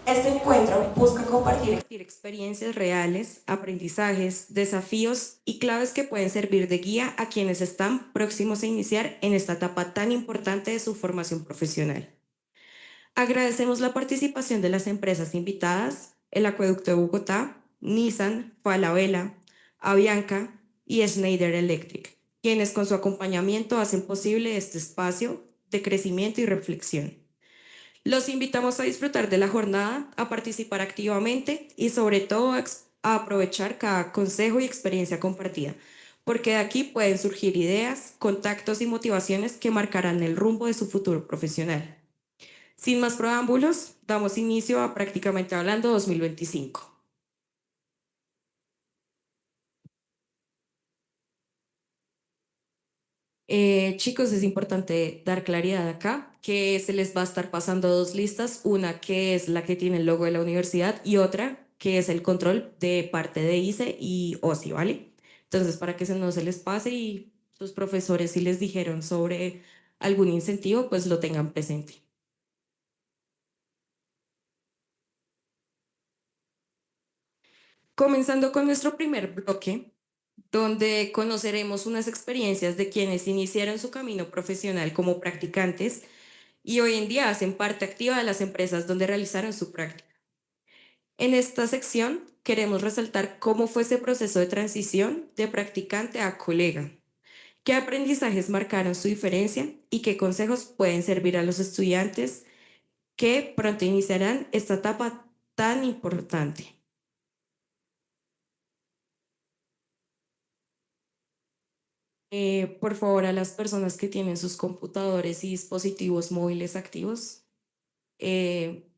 Este encuentro busca compartir experiencias reales, aprendizajes, desafíos y claves que pueden servir de guía a quienes están próximos a iniciar en esta etapa tan importante de su formación profesional. Agradecemos la participación de las empresas invitadas, el Acueducto de Bogotá, Nissan, Falabella, Avianca y Schneider Electric, quienes con su acompañamiento hacen posible este espacio de crecimiento y reflexión. Los invitamos a disfrutar de la jornada, a participar activamente y sobre todo a aprovechar cada consejo y experiencia compartida, porque de aquí pueden surgir ideas, contactos y motivaciones que marcarán el rumbo de su futuro profesional. Sin más preámbulos, damos inicio a Prácticamente Hablando 2025. Chicos, es importante dar claridad acá que se les va a estar pasando dos listas, una que es la que tiene el logo de la universidad y otra que es el control de parte de ICE y OSI, ¿vale? Entonces, para que no se les pase y sus profesores si les dijeron sobre algún incentivo, pues lo tengan presente. Comenzando con nuestro primer bloque, donde conoceremos unas experiencias de quienes iniciaron su camino profesional como practicantes y hoy en día hacen parte activa de las empresas donde realizaron su práctica. En esta sección queremos resaltar cómo fue ese proceso de transición de practicante a colega, qué aprendizajes marcaron su diferencia y qué consejos pueden servir a los estudiantes que pronto iniciarán esta etapa tan importante. Por favor, a las personas que tienen sus computadores y dispositivos móviles activos,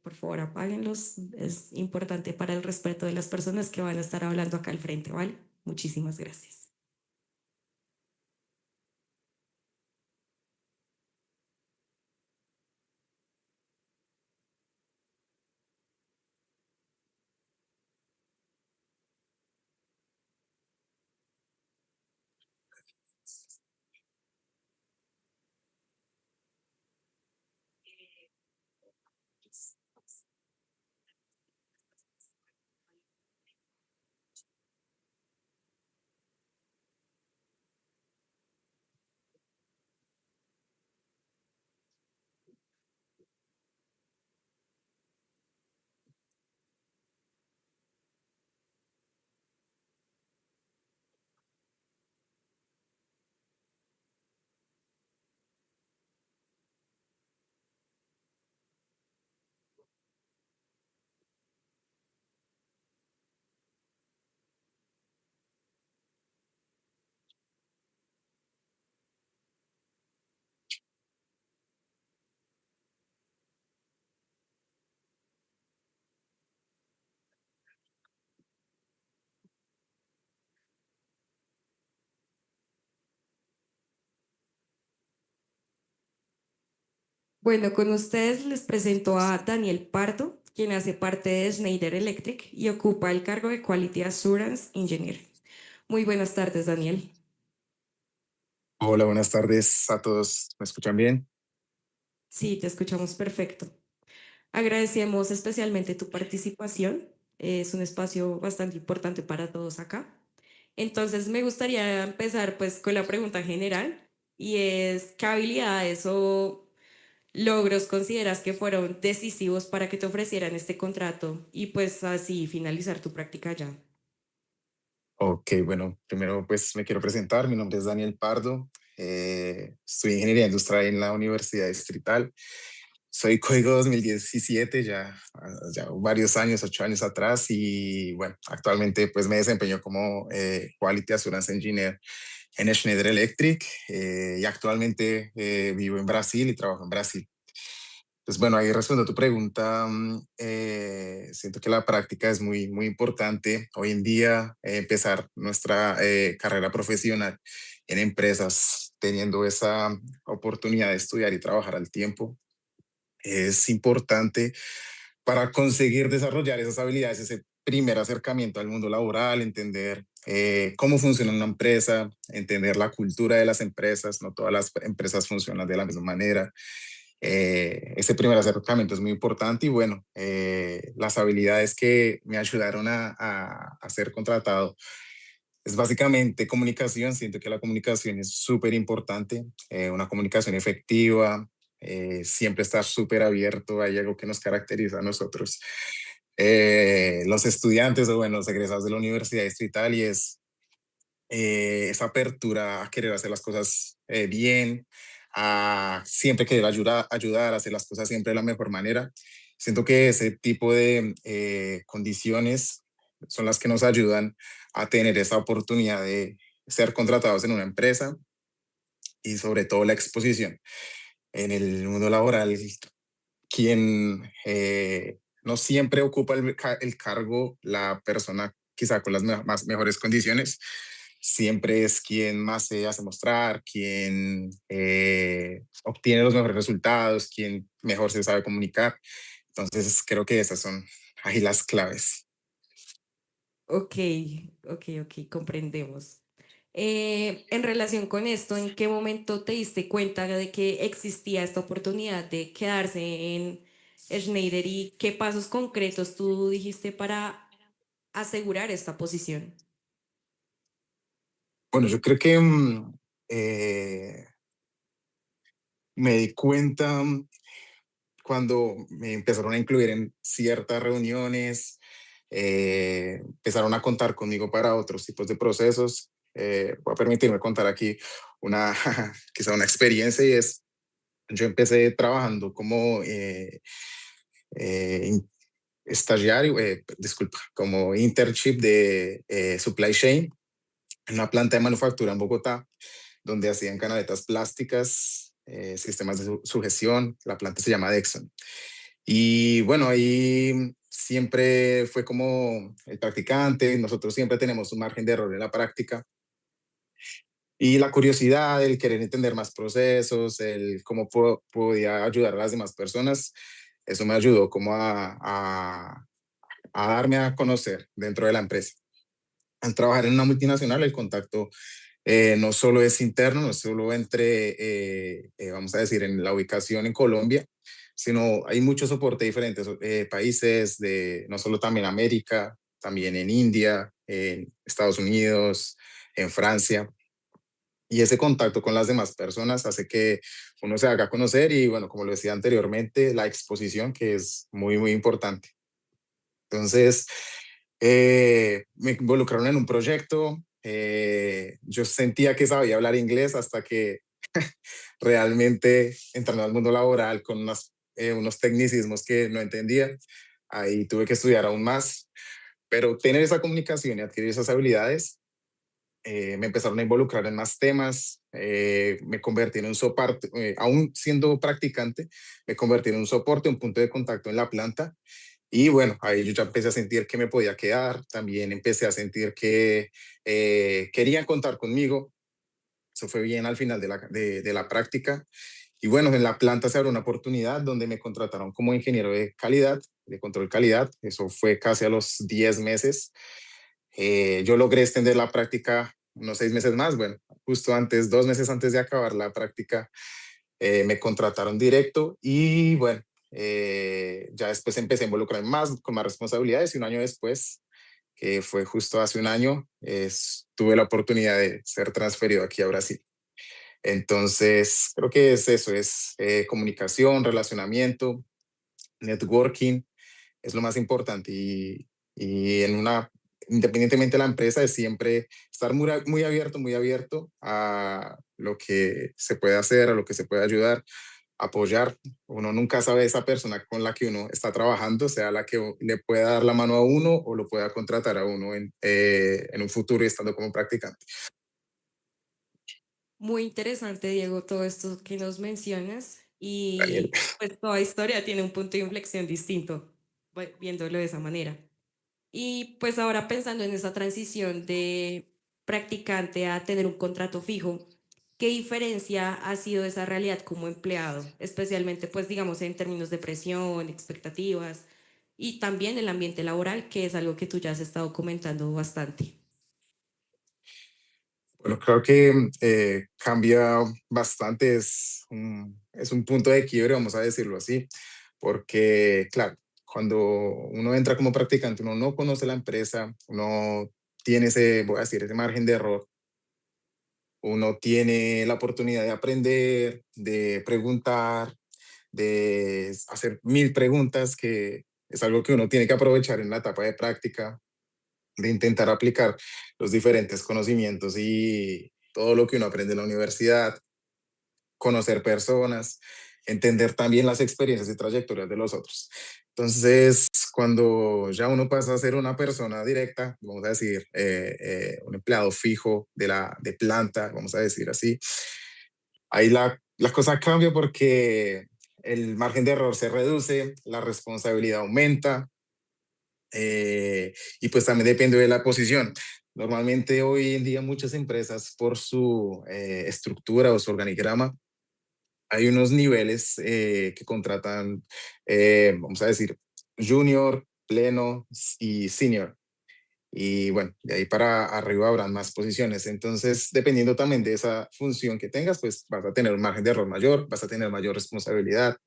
por favor, apáguenlos. Es importante para el respeto de las personas que van a estar hablando acá al frente, ¿vale? Muchísimas gracias. Bueno, con ustedes les presento a Daniel Pardo, quien hace parte de Schneider Electric y ocupa el cargo de Quality Assurance Engineer. Muy buenas tardes, Daniel. Hola, buenas tardes a todos. ¿Me escuchan bien? Sí, te escuchamos perfecto. Agradecemos especialmente tu participación. Es un espacio bastante importante para todos acá. Entonces, me gustaría empezar pues con la pregunta general y es, ¿qué habilidades o logros consideras que fueron decisivos para que te ofrecieran este contrato y pues así finalizar tu práctica ya? Ok, bueno, primero pues me quiero presentar. Mi nombre es Daniel Pardo. Estudié ingeniería industrial en la Universidad Distrital. Soy código 2017, ya varios años, 8 años atrás. Y bueno, actualmente pues me desempeño como Quality Assurance Engineer en Schneider Electric. Y actualmente vivo en Brasil y trabajo en Brasil. Pues bueno, ahí respondo a tu pregunta. Siento que la práctica es muy importante hoy en día. Empezar nuestra carrera profesional en empresas teniendo esa oportunidad de estudiar y trabajar al tiempo es importante para conseguir desarrollar esas habilidades, ese primer acercamiento al mundo laboral, entender cómo funciona una empresa, entender la cultura de las empresas. No todas las empresas funcionan de la misma manera, Ese primer acercamiento es muy importante y bueno, las habilidades que me ayudaron a ser contratado es básicamente comunicación. Siento que la comunicación es súper importante, una comunicación efectiva, siempre estar súper abierto. Hay algo que nos caracteriza a nosotros, los estudiantes o bueno, los egresados de la Universidad Distrital y es esa apertura a querer hacer las cosas bien, a siempre querer ayudar, a hacer las cosas siempre de la mejor manera. Siento que ese tipo de condiciones son las que nos ayudan a tener esa oportunidad de ser contratados en una empresa y sobre todo la exposición. En el mundo laboral, quien no siempre ocupa el cargo, la persona quizá con las mejores condiciones, siempre es quien más se hace mostrar, quien obtiene los mejores resultados, quien mejor se sabe comunicar. Entonces creo que esas son ahí las claves. Ok, ok, comprendemos. En relación con esto, ¿en qué momento te diste cuenta de que existía esta oportunidad de quedarse en Schneider y qué pasos concretos tú dijiste para asegurar esta posición? Bueno, yo creo que eh, me di cuenta cuando me empezaron a incluir en ciertas reuniones, empezaron a contar conmigo para otros tipos de procesos. Voy a permitirme contar aquí una, quizá una experiencia y es, yo empecé trabajando como eh, estagiario, disculpa, como internship de supply chain en una planta de manufactura en Bogotá, donde hacían canaletas plásticas, sistemas de sujeción. La planta se llama Dexon. Y bueno, ahí siempre fue como el practicante, nosotros siempre tenemos un margen de error en la práctica y la curiosidad, el querer entender más procesos, el cómo podía ayudar a las demás personas, eso me ayudó como a darme a conocer dentro de la empresa. Al trabajar en una multinacional, el contacto no solo es interno, no es solo entre, vamos a decir, en la ubicación en Colombia, sino hay mucho soporte de diferentes países, de, no solo también América, también en India, en Estados Unidos, en Francia. Y ese contacto con las demás personas hace que uno se haga conocer y, bueno, como lo decía anteriormente, la exposición, que es muy, muy importante. Entonces, me involucraron en un proyecto. Yo sentía que sabía hablar inglés hasta que realmente entrando al mundo laboral con unos tecnicismos que no entendía. Ahí tuve que estudiar aún más, pero tener esa comunicación y adquirir esas habilidades me empezaron a involucrar en más temas, me convertí en un soporte, aún siendo practicante, me convertí en un soporte, un punto de contacto en la planta y bueno, ahí yo ya empecé a sentir que me podía quedar, también empecé a sentir que querían contar conmigo. Eso fue bien al final de la práctica. Y bueno, en la planta se abrió una oportunidad donde me contrataron como ingeniero de calidad, de control calidad. Eso fue casi a los 10 meses. Yo logré extender la práctica unos 6 meses más. Bueno, justo antes, 2 meses antes de acabar la práctica, me contrataron directo y bueno, ya después empecé a involucrarme más con más responsabilidades y un año después, que fue justo hace un año, tuve la oportunidad de ser transferido aquí a Brasil. Entonces, creo que es eso, es comunicación, relacionamiento, networking, es lo más importante y en una, independientemente de la empresa, es siempre estar muy abierto a lo que se puede hacer, a lo que se puede ayudar, apoyar. Uno nunca sabe esa persona con la que uno está trabajando, sea la que le pueda dar la mano a uno o lo pueda contratar a uno en un futuro y estando como practicante. Muy interesante, Diego, todo esto que nos mencionas Daniel. y pues toda historia tiene un punto de inflexión distinto, viéndolo de esa manera. Y pues ahora pensando en esa transición de practicante a tener un contrato fijo, ¿qué diferencia ha sido esa realidad como empleado? Especialmente pues digamos en términos de presión, expectativas y también el ambiente laboral, que es algo que tú ya has estado comentando bastante. Bueno, creo que cambia bastante, es un punto de quiebre, vamos a decirlo así, porque, claro, cuando uno entra como practicante, uno no conoce la empresa, uno tiene ese, voy a decir, ese margen de error, uno tiene la oportunidad de aprender, de preguntar, de hacer mil preguntas, que es algo que uno tiene que aprovechar en la etapa de práctica, de intentar aplicar los diferentes conocimientos y todo lo que uno aprende en la universidad, conocer personas, entender también las experiencias y trayectorias de los otros. Entonces, cuando ya uno pasa a ser una persona directa, vamos a decir, un empleado fijo de planta, vamos a decir así, ahí la cosa cambia porque el margen de error se reduce, la responsabilidad aumenta, y pues también depende de la posición. Normalmente hoy en día muchas empresas por su estructura o su organigrama, hay unos niveles que contratan, vamos a decir, junior, pleno y senior. Y bueno, de ahí para arriba habrán más posiciones. Entonces, dependiendo también de esa función que tengas, pues vas a tener un margen de error mayor, vas a tener mayor responsabilidad.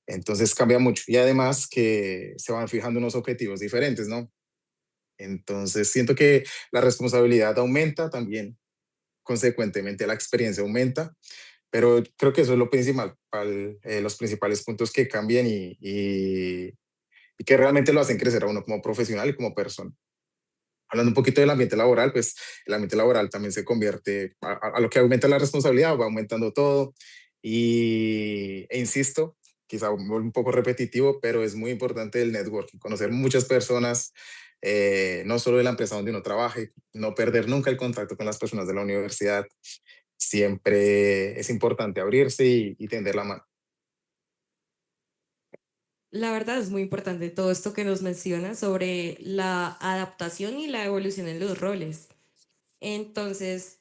Entonces cambia mucho. Y además que se van fijando unos objetivos diferentes, ¿no? Entonces siento que la responsabilidad aumenta también, consecuentemente la experiencia aumenta, pero creo que eso es lo principal, los principales puntos que cambian y que realmente lo hacen crecer a uno como profesional y como persona. Hablando un poquito del ambiente laboral, pues el ambiente laboral también se convierte, a lo que aumenta la responsabilidad, va aumentando todo. E insisto, quizá un poco repetitivo, pero es muy importante el networking, conocer muchas personas, no solo de la empresa donde uno trabaje, no perder nunca el contacto con las personas de la universidad. Siempre es importante abrirse y tender la mano. La verdad es muy importante todo esto que nos menciona sobre la adaptación y la evolución en los roles. Entonces,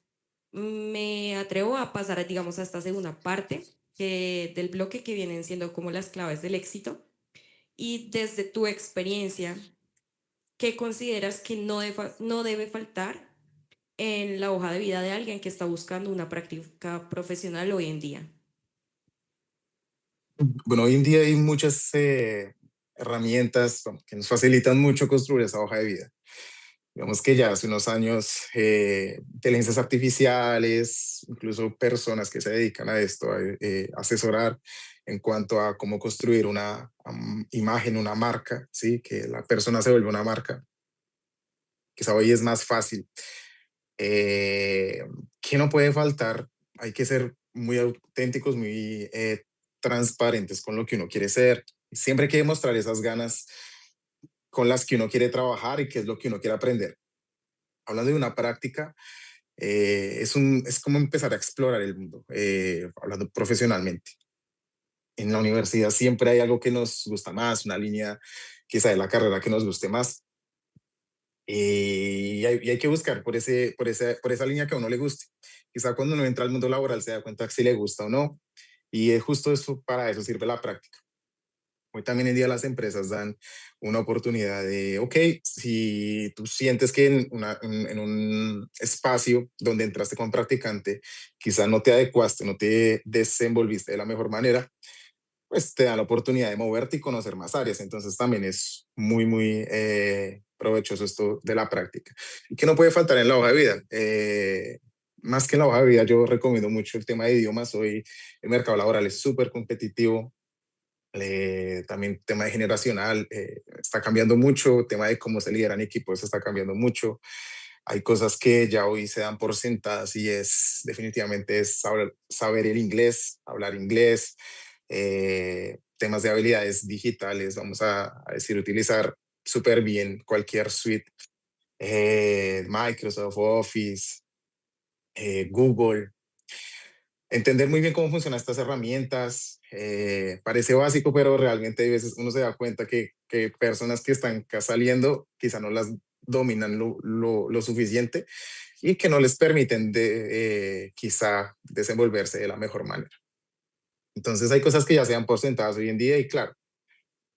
me atrevo a pasar, digamos, a esta segunda parte del bloque que vienen siendo como las claves del éxito. Y desde tu experiencia, ¿qué consideras que no debe faltar en la hoja de vida de alguien que está buscando una práctica profesional hoy en día? Bueno, hoy en día hay muchas herramientas que nos facilitan mucho construir esa hoja de vida. Digamos que ya hace unos años, inteligencias artificiales, incluso personas que se dedican a esto, a asesorar en cuanto a cómo construir una imagen, una marca, ¿sí? Que la persona se vuelve una marca, quizá hoy es más fácil. Eh, ¿Qué no puede faltar? Hay que ser muy auténticos, muy transparentes con lo que uno quiere ser. Siempre hay que demostrar esas ganas con las que uno quiere trabajar y qué es lo que uno quiere aprender. Hablando de una práctica, es como empezar a explorar el mundo, hablando profesionalmente. En la universidad siempre hay algo que nos gusta más, una línea quizá de la carrera que nos guste más, y hay que buscar por esa línea que a uno le guste. Quizá cuando uno entra al mundo laboral se da cuenta si le gusta o no, y es justo eso, para eso sirve la práctica. Hoy también en día las empresas dan una oportunidad de, ok, si tú sientes que en un espacio donde entraste como practicante, quizá no te adecuaste, no te desenvolviste de la mejor manera, pues te da la oportunidad de moverte y conocer más áreas. Entonces también es muy, muy provechoso esto de la práctica. ¿Y qué no puede faltar en la hoja de vida? Más que en la hoja de vida, yo recomiendo mucho el tema de idiomas. Hoy el mercado laboral es súper competitivo, también tema de generacional, está cambiando mucho, tema de cómo se lideran equipos está cambiando mucho. Hay cosas que ya hoy se dan por sentadas y es definitivamente es saber el inglés, hablar inglés, temas de habilidades digitales, vamos a decir, utilizar súper bien cualquier suite, Microsoft Office, Google, entender muy bien cómo funcionan estas herramientas. Parece básico, pero realmente a veces uno se da cuenta que personas que están saliendo quizá no las dominan lo suficiente y que no les permiten quizá desenvolverse de la mejor manera. Entonces hay cosas que ya se dan por sentadas hoy en día y claro,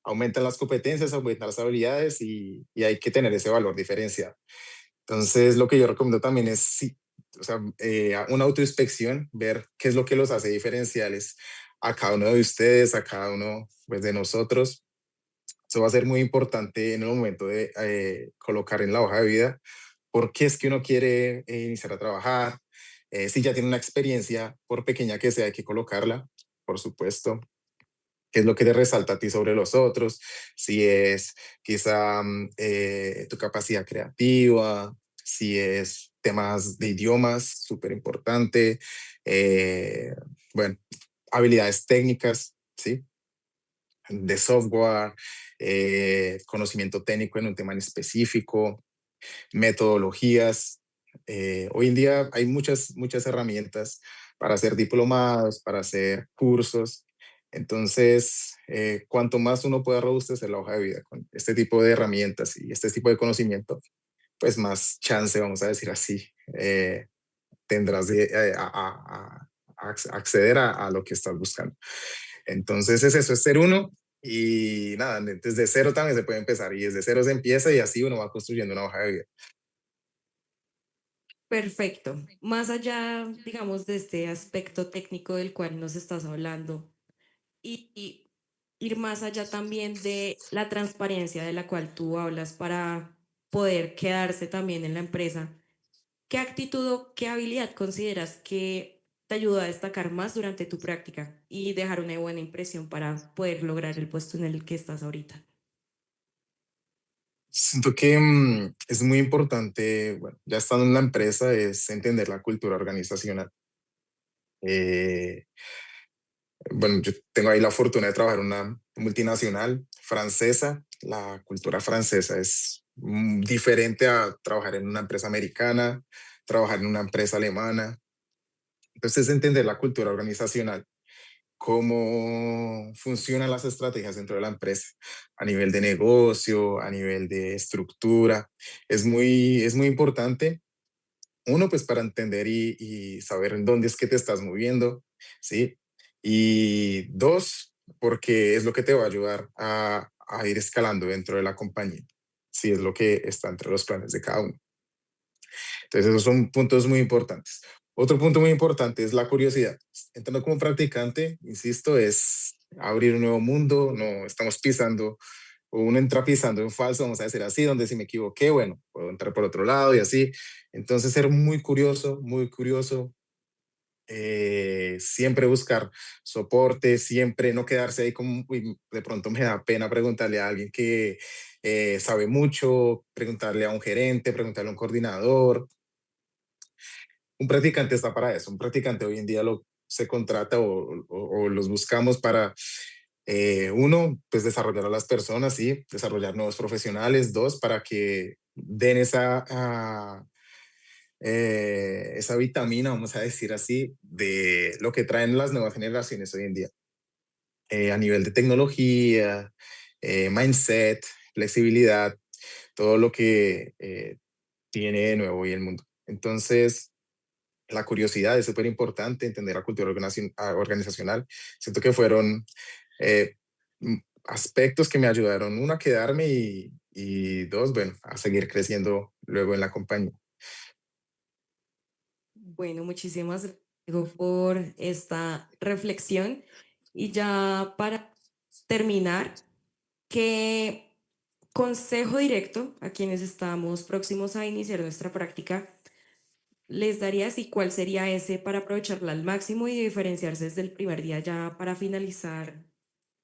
aumentan las competencias, aumentan las habilidades y hay que tener ese valor diferenciado. Entonces lo que yo recomiendo también es, sí, o sea, una autoinspección, ver qué es lo que los hace diferenciales a cada uno de ustedes, a cada uno pues, de nosotros. Eso va a ser muy importante en el momento de colocar en la hoja de vida por qué es que uno quiere iniciar a trabajar. Si ya tiene una experiencia, por pequeña que sea, hay que colocarla, por supuesto. ¿Qué es lo que te resalta a ti sobre los otros? Si es quizá tu capacidad creativa, si es temas de idiomas, súper importante. eh, bueno, habilidades técnicas, ¿sí? De software, conocimiento técnico en un tema en específico, metodologías. Hoy en día hay muchas herramientas para hacer diplomados, para hacer cursos. Entonces, cuanto más uno pueda robustecer la hoja de vida con este tipo de herramientas y este tipo de conocimiento, pues más chance, vamos a decir así, tendrás de acceder a lo que estás buscando. Entonces es eso, es ser uno y nada, desde cero también se puede empezar y desde cero se empieza y así uno va construyendo una hoja de vida. Perfecto. Más allá, digamos, de este aspecto técnico del cual nos estás hablando y ir más allá también de la transparencia de la cual tú hablas para poder quedarse también en la empresa, ¿qué actitud o qué habilidad consideras que te ayuda a destacar más durante tu práctica y dejar una buena impresión para poder lograr el puesto en el que estás ahorita? Siento que es muy importante, bueno, ya estando en la empresa, es entender la cultura organizacional. Eh, bueno, yo tengo ahí la fortuna de trabajar en una multinacional francesa. La cultura francesa es diferente a trabajar en una empresa americana, trabajar en una empresa alemana. Entonces, entender la cultura organizacional, cómo funcionan las estrategias dentro de la empresa a nivel de negocio, a nivel de estructura. Es muy importante, uno, pues para entender y saber en dónde es que te estás moviendo, ¿sí? Y dos, porque es lo que te va a ayudar a ir escalando dentro de la compañía, si es lo que está entre los planes de cada uno. Entonces, esos son puntos muy importantes. Otro punto muy importante es la curiosidad. Entrando como practicante, insisto, es abrir un nuevo mundo, no estamos pisando, o uno entra pisando en falso, vamos a decir así, donde si me equivoqué, bueno, puedo entrar por otro lado y así. Entonces, ser muy curioso, siempre buscar soporte, siempre no quedarse ahí como, uy, de pronto me da pena preguntarle a alguien que sabe mucho, preguntarle a un gerente, preguntarle a un coordinador. Un practicante está para eso. Un practicante hoy en día se contrata o los buscamos para, uno, pues desarrollar a las personas, sí, desarrollar nuevos profesionales. Dos, para que den esa vitamina, vamos a decir así, de lo que traen las nuevas generaciones hoy en día. A nivel de tecnología, mindset, flexibilidad, todo lo que tiene de nuevo hoy el mundo. Entonces, la curiosidad es súper importante, entender la cultura organizacional. Siento que fueron eh, aspectos que me ayudaron, uno, a quedarme y dos, bueno, a seguir creciendo luego en la compañía. Bueno, muchísimas gracias Diego, por esta reflexión. Y ya para terminar, ¿qué consejo directo a quienes estamos próximos a iniciar nuestra práctica les darías y cuál sería ese para aprovecharla al máximo y diferenciarse desde el primer día ya para finalizar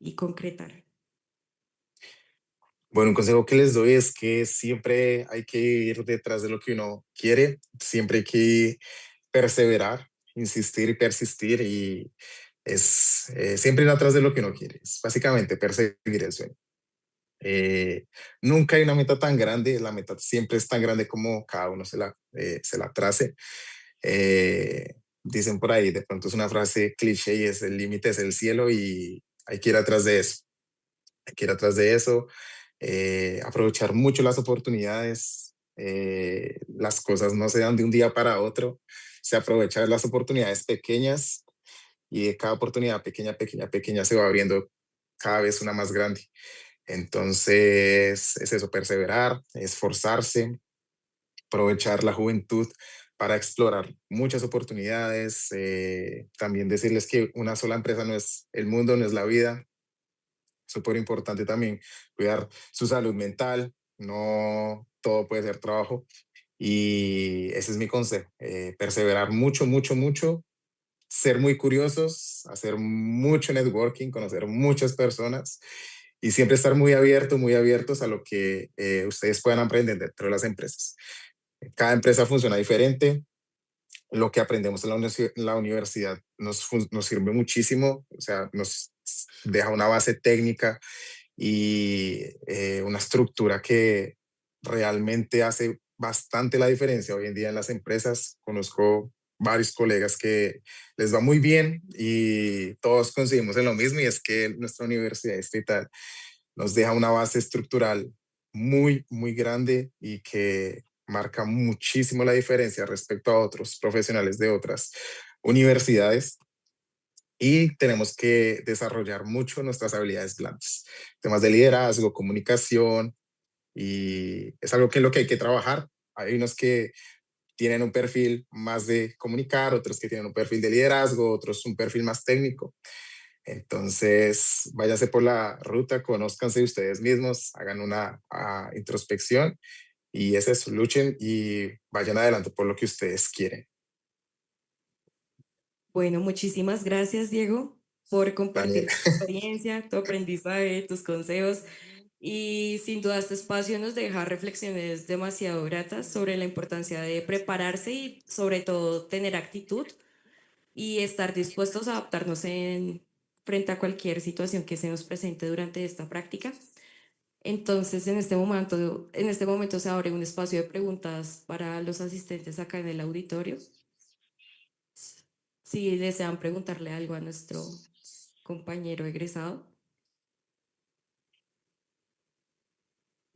y concretar? Bueno, un consejo que les doy es que siempre hay que ir detrás de lo que uno quiere, siempre hay que perseverar, insistir y persistir y es siempre ir atrás de lo que uno quiere, es básicamente perseguir el sueño. Nunca hay una meta tan grande, la meta siempre es tan grande como cada uno se la trace. Dicen por ahí, de pronto es una frase cliché y es el límite es el cielo y hay que ir atrás de eso, hay que ir atrás de eso, aprovechar mucho las oportunidades, las cosas no se dan de un día para otro, se aprovechan las oportunidades pequeñas y de cada oportunidad pequeña se va abriendo cada vez una más grande. Entonces, es eso, perseverar, esforzarse, aprovechar la juventud para explorar muchas oportunidades. También decirles que una sola empresa no es el mundo, no es la vida. Súper importante también cuidar su salud mental. No todo puede ser trabajo. Y ese es mi consejo. Perseverar mucho, mucho, mucho. Ser muy curiosos, hacer mucho networking, conocer muchas personas y siempre estar muy abiertos a lo que ustedes puedan aprender dentro de las empresas. Cada empresa funciona diferente. Lo que aprendemos en la universidad nos sirve muchísimo, o sea, nos deja una base técnica y una estructura que realmente hace bastante la diferencia hoy en día en las empresas. Conozco varios colegas que les va muy bien y todos coincidimos en lo mismo, y es que nuestra universidad distrital nos deja una base estructural muy, muy grande y que marca muchísimo la diferencia respecto a otros profesionales de otras universidades. Y tenemos que desarrollar mucho nuestras habilidades blandas, temas de liderazgo, comunicación, y es algo que en lo que hay que trabajar. Hay unos que tienen un perfil más de comunicar, otros que tienen un perfil de liderazgo, otros un perfil más técnico. Entonces, váyase por la ruta, conózcanse ustedes mismos, hagan una introspección y es eso, luchen y vayan adelante por lo que ustedes quieren. Bueno, muchísimas gracias, Diego, por Daniel, compartir tu experiencia, tu aprendizaje, tus consejos. Y sin duda este espacio nos deja reflexiones demasiado gratas sobre la importancia de prepararse y sobre todo tener actitud y estar dispuestos a adaptarnos frente a cualquier situación que se nos presente durante esta práctica. Entonces, en este momento se abre un espacio de preguntas para los asistentes acá en el auditorio. Si desean preguntarle algo a nuestro compañero egresado.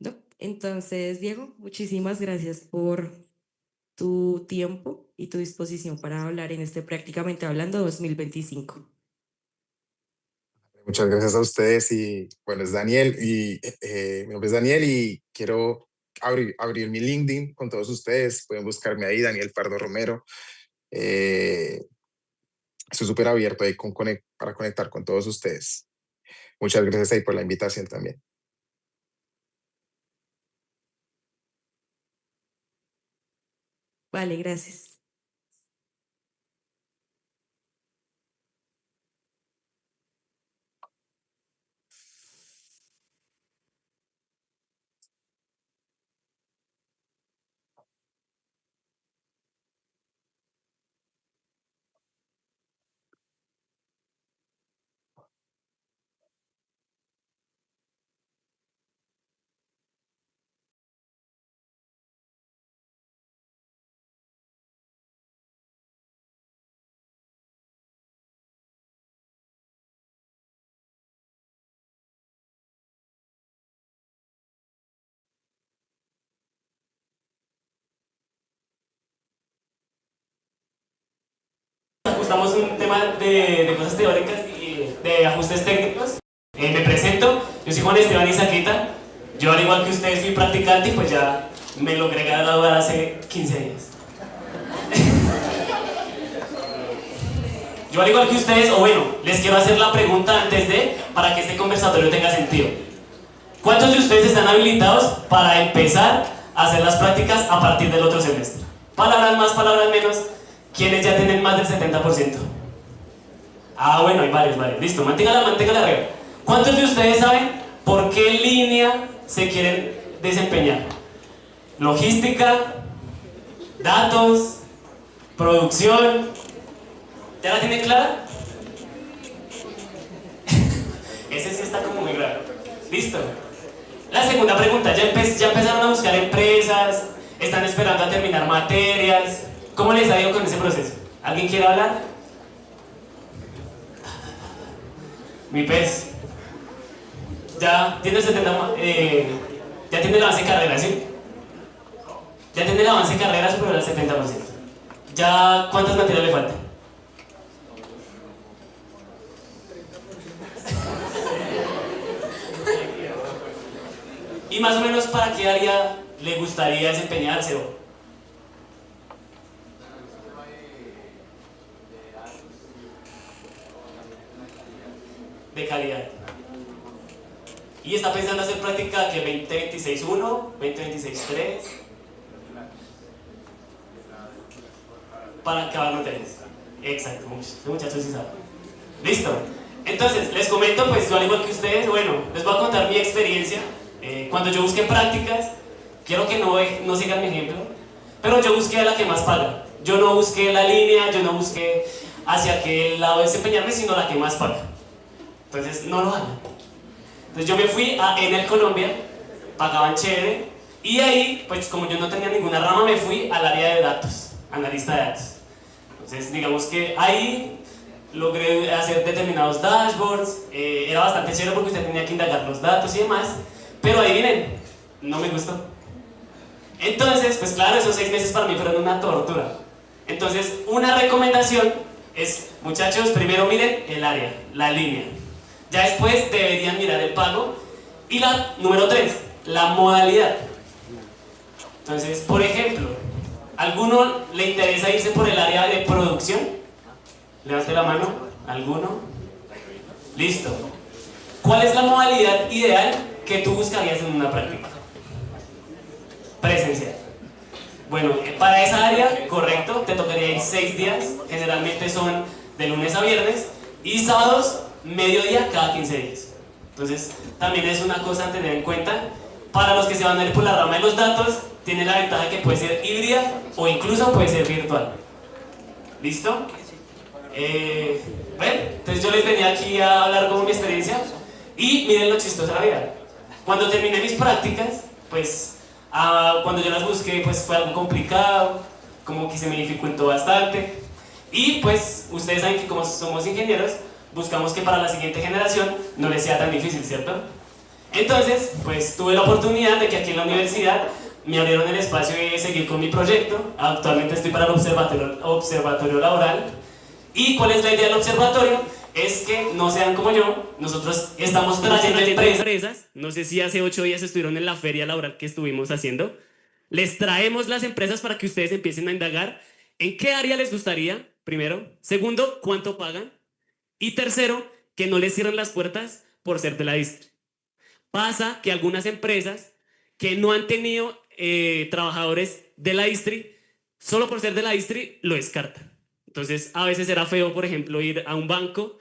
¿No? Entonces, Diego, muchísimas gracias por tu tiempo y tu disposición para hablar en este Prácticamente Hablando 2025. muchas gracias a ustedes y bueno, es Daniel y mi nombre es Daniel y quiero abrir mi LinkedIn con todos ustedes. Pueden buscarme ahí, Daniel Pardo Romero. Eh, Estoy súper abierto ahí para conectar con todos ustedes. Muchas gracias ahí por la invitación también. Vale, gracias. Ajustamos un tema de cosas teóricas y de ajustes técnicos. Me presento, yo soy Juan Esteban Izaquita. Yo, al igual que ustedes, soy practicante y pues ya me logré graduar hace 15 días. Yo, al igual que ustedes, o bueno, les quiero hacer la pregunta para que este conversatorio tenga sentido. ¿Cuántos de ustedes están habilitados para empezar a hacer las prácticas a partir del otro semestre? Palabras más, palabras menos. ¿Quiénes ya tienen más del 70%? Ah, bueno, hay varios. Listo, mantenga la regla. ¿Cuántos de ustedes saben por qué línea se quieren desempeñar? Logística, datos, producción. ¿Ya la tienen clara? Ese sí está como muy raro. Listo. La segunda pregunta, ¿ya empezaron a buscar empresas? ¿Están esperando a terminar materias? ¿Cómo les ha ido con ese proceso? ¿Alguien quiere hablar? Mi pez. Ya tiene el 70, ya tiene el avance de carrera, ¿sí? Ya tiene el avance de carrera superior al 70%. ¿Ya cuántas materias le faltan? ¿Y más o menos para qué área le gustaría desempeñarse? de calidad. Y está pensando hacer práctica que 2026-1, 2026-3, para acabar materias. Exacto, muchachos sí saben. Listo. Entonces, les comento, pues yo al igual que ustedes, bueno, les voy a contar mi experiencia. Cuando yo busqué prácticas, quiero que no sigan mi ejemplo, pero yo busqué a la que más paga. Yo no busqué la línea, yo no busqué hacia qué lado desempeñarme, sino la que más paga. Entonces, no lo hagan. Entonces yo me fui a Enel Colombia, pagaban chévere, y ahí, pues como yo no tenía ninguna rama, me fui al área de datos, analista de datos. Entonces, digamos que ahí logré hacer determinados dashboards, era bastante chévere porque usted tenía que indagar los datos y demás, pero ahí miren, no me gustó. Entonces, pues claro, esos 6 meses para mí fueron una tortura. Entonces, una recomendación es, muchachos, primero miren el área, la línea. Ya después deberían mirar el pago. Y la número 3, la modalidad. Entonces, por ejemplo, ¿alguno le interesa irse por el área de producción? Levante la mano. ¿Alguno? Listo. ¿Cuál es la modalidad ideal que tú buscarías en una práctica? Presencial. Bueno, para esa área, correcto, te tocaría ir 6 días. Generalmente son de lunes a viernes. Y sábados, mediodía cada 15 días. Entonces, también es una cosa a tener en cuenta. Para los que se van a ir por la rama de los datos, tiene la ventaja que puede ser híbrida o incluso puede ser virtual. ¿Listo? Bueno, entonces yo les venía aquí a hablar como mi experiencia y miren lo chistoso de la vida. Cuando terminé mis prácticas, pues cuando yo las busqué, pues fue algo complicado, como que se me dificultó bastante. Y pues ustedes saben que como somos ingenieros, buscamos que para la siguiente generación no les sea tan difícil, ¿cierto? Entonces, pues tuve la oportunidad de que aquí en la universidad me abrieron el espacio de seguir con mi proyecto. Actualmente estoy para el observatorio laboral. ¿Y cuál es la idea del observatorio? Es que no sean como yo, nosotros estamos trayendo empresas. No sé si hace 8 días estuvieron en la feria laboral que estuvimos haciendo. Les traemos las empresas para que ustedes empiecen a indagar en qué área les gustaría, primero. Segundo, cuánto pagan. Y tercero, que no les cierren las puertas por ser de la distri. Pasa que algunas empresas que no han tenido trabajadores de la distri, solo por ser de la distri, lo descartan. Entonces, a veces era feo, por ejemplo, ir a un banco,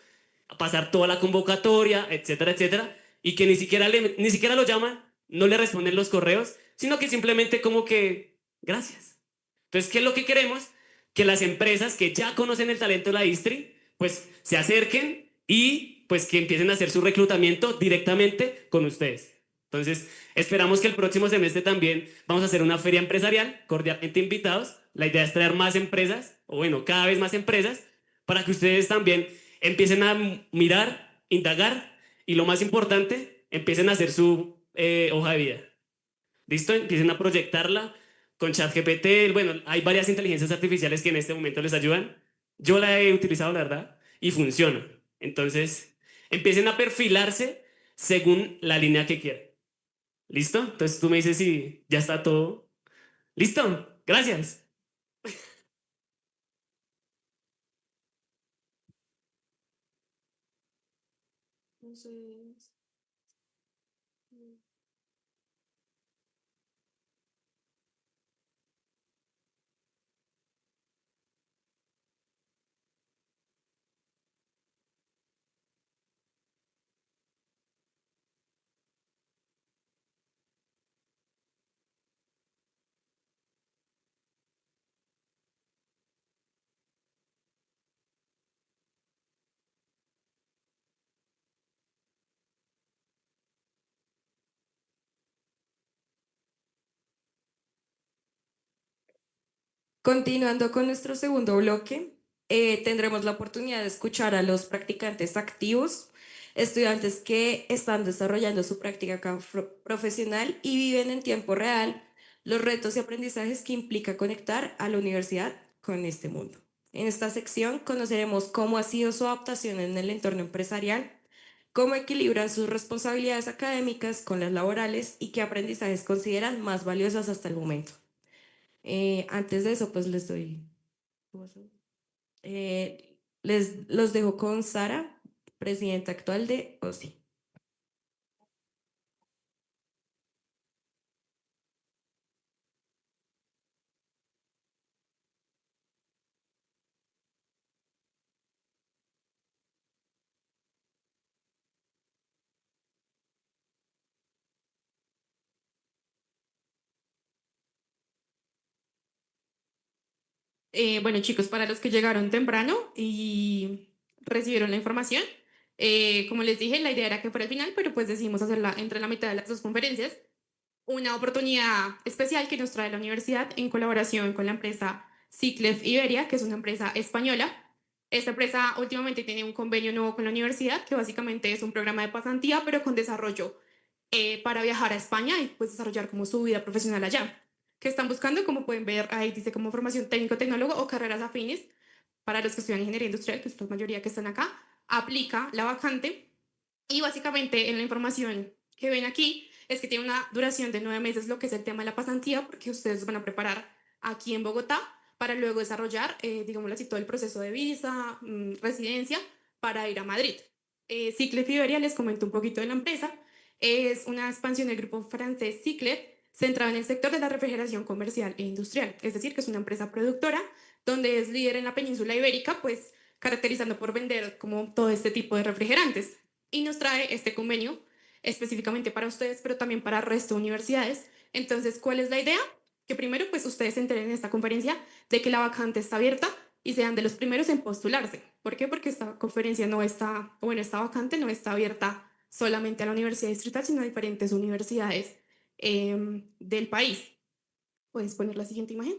a pasar toda la convocatoria, etcétera, etcétera, y que ni siquiera lo llaman, no le responden los correos, sino que simplemente como que, gracias. Entonces, ¿qué es lo que queremos? Que las empresas que ya conocen el talento de la distri, pues se acerquen y pues que empiecen a hacer su reclutamiento directamente con ustedes. Entonces, esperamos que el próximo semestre también vamos a hacer una feria empresarial, cordialmente invitados. La idea es traer más empresas, o bueno, cada vez más empresas, para que ustedes también empiecen a mirar, indagar y lo más importante, empiecen a hacer su hoja de vida. ¿Listo? Empiecen a proyectarla con ChatGPT. Bueno, hay varias inteligencias artificiales que en este momento les ayudan. Yo la he utilizado, la verdad, y funciona. Entonces, empiecen a perfilarse según la línea que quieran. ¿Listo? Entonces tú me dices si ya está todo. ¿Listo? Gracias. Entonces, Continuando con nuestro segundo bloque, tendremos la oportunidad de escuchar a los practicantes activos, estudiantes que están desarrollando su práctica profesional y viven en tiempo real los retos y aprendizajes que implica conectar a la universidad con este mundo. En esta sección conoceremos cómo ha sido su adaptación en el entorno empresarial, cómo equilibran sus responsabilidades académicas con las laborales y qué aprendizajes consideran más valiosos hasta el momento. Antes de eso, pues les doy, los dejo con Sara. presidenta actual de OSI. Bueno, chicos, para los que llegaron temprano y recibieron la información, como les dije, la idea era que fuera el final, pero pues decidimos hacerla entre la mitad de las dos conferencias. Una oportunidad especial que nos trae la universidad en colaboración con la empresa Ciclef Iberia, que es una empresa española. Esta empresa últimamente tiene un convenio nuevo con la universidad, que básicamente es un programa de pasantía, pero con desarrollo para viajar a España y pues desarrollar como su vida profesional allá. Que están buscando, como pueden ver, ahí dice como formación técnico-tecnólogo o carreras afines para los que estudian ingeniería industrial, que es la mayoría que están acá, aplica la vacante y básicamente en la información que ven aquí es que tiene una duración de 9 meses lo que es el tema de la pasantía, porque ustedes van a preparar aquí en Bogotá para luego desarrollar, digámoslo así, todo el proceso de visa, residencia para ir a Madrid. Ciclef Iberia, les comento un poquito de la empresa, es una expansión del grupo francés Ciclef centrado en el sector de la refrigeración comercial e industrial, es decir, que es una empresa productora donde es líder en la península ibérica, pues caracterizando por vender como todo este tipo de refrigerantes. Y nos trae este convenio específicamente para ustedes, pero también para el resto de universidades. Entonces, ¿cuál es la idea? Que primero, pues ustedes se enteren en esta conferencia de que la vacante está abierta y sean de los primeros en postularse. ¿Por qué? Porque esta conferencia no está, bueno, esta vacante no está abierta solamente a la Universidad Distrital, sino a diferentes universidades del país. Puedes poner la siguiente imagen.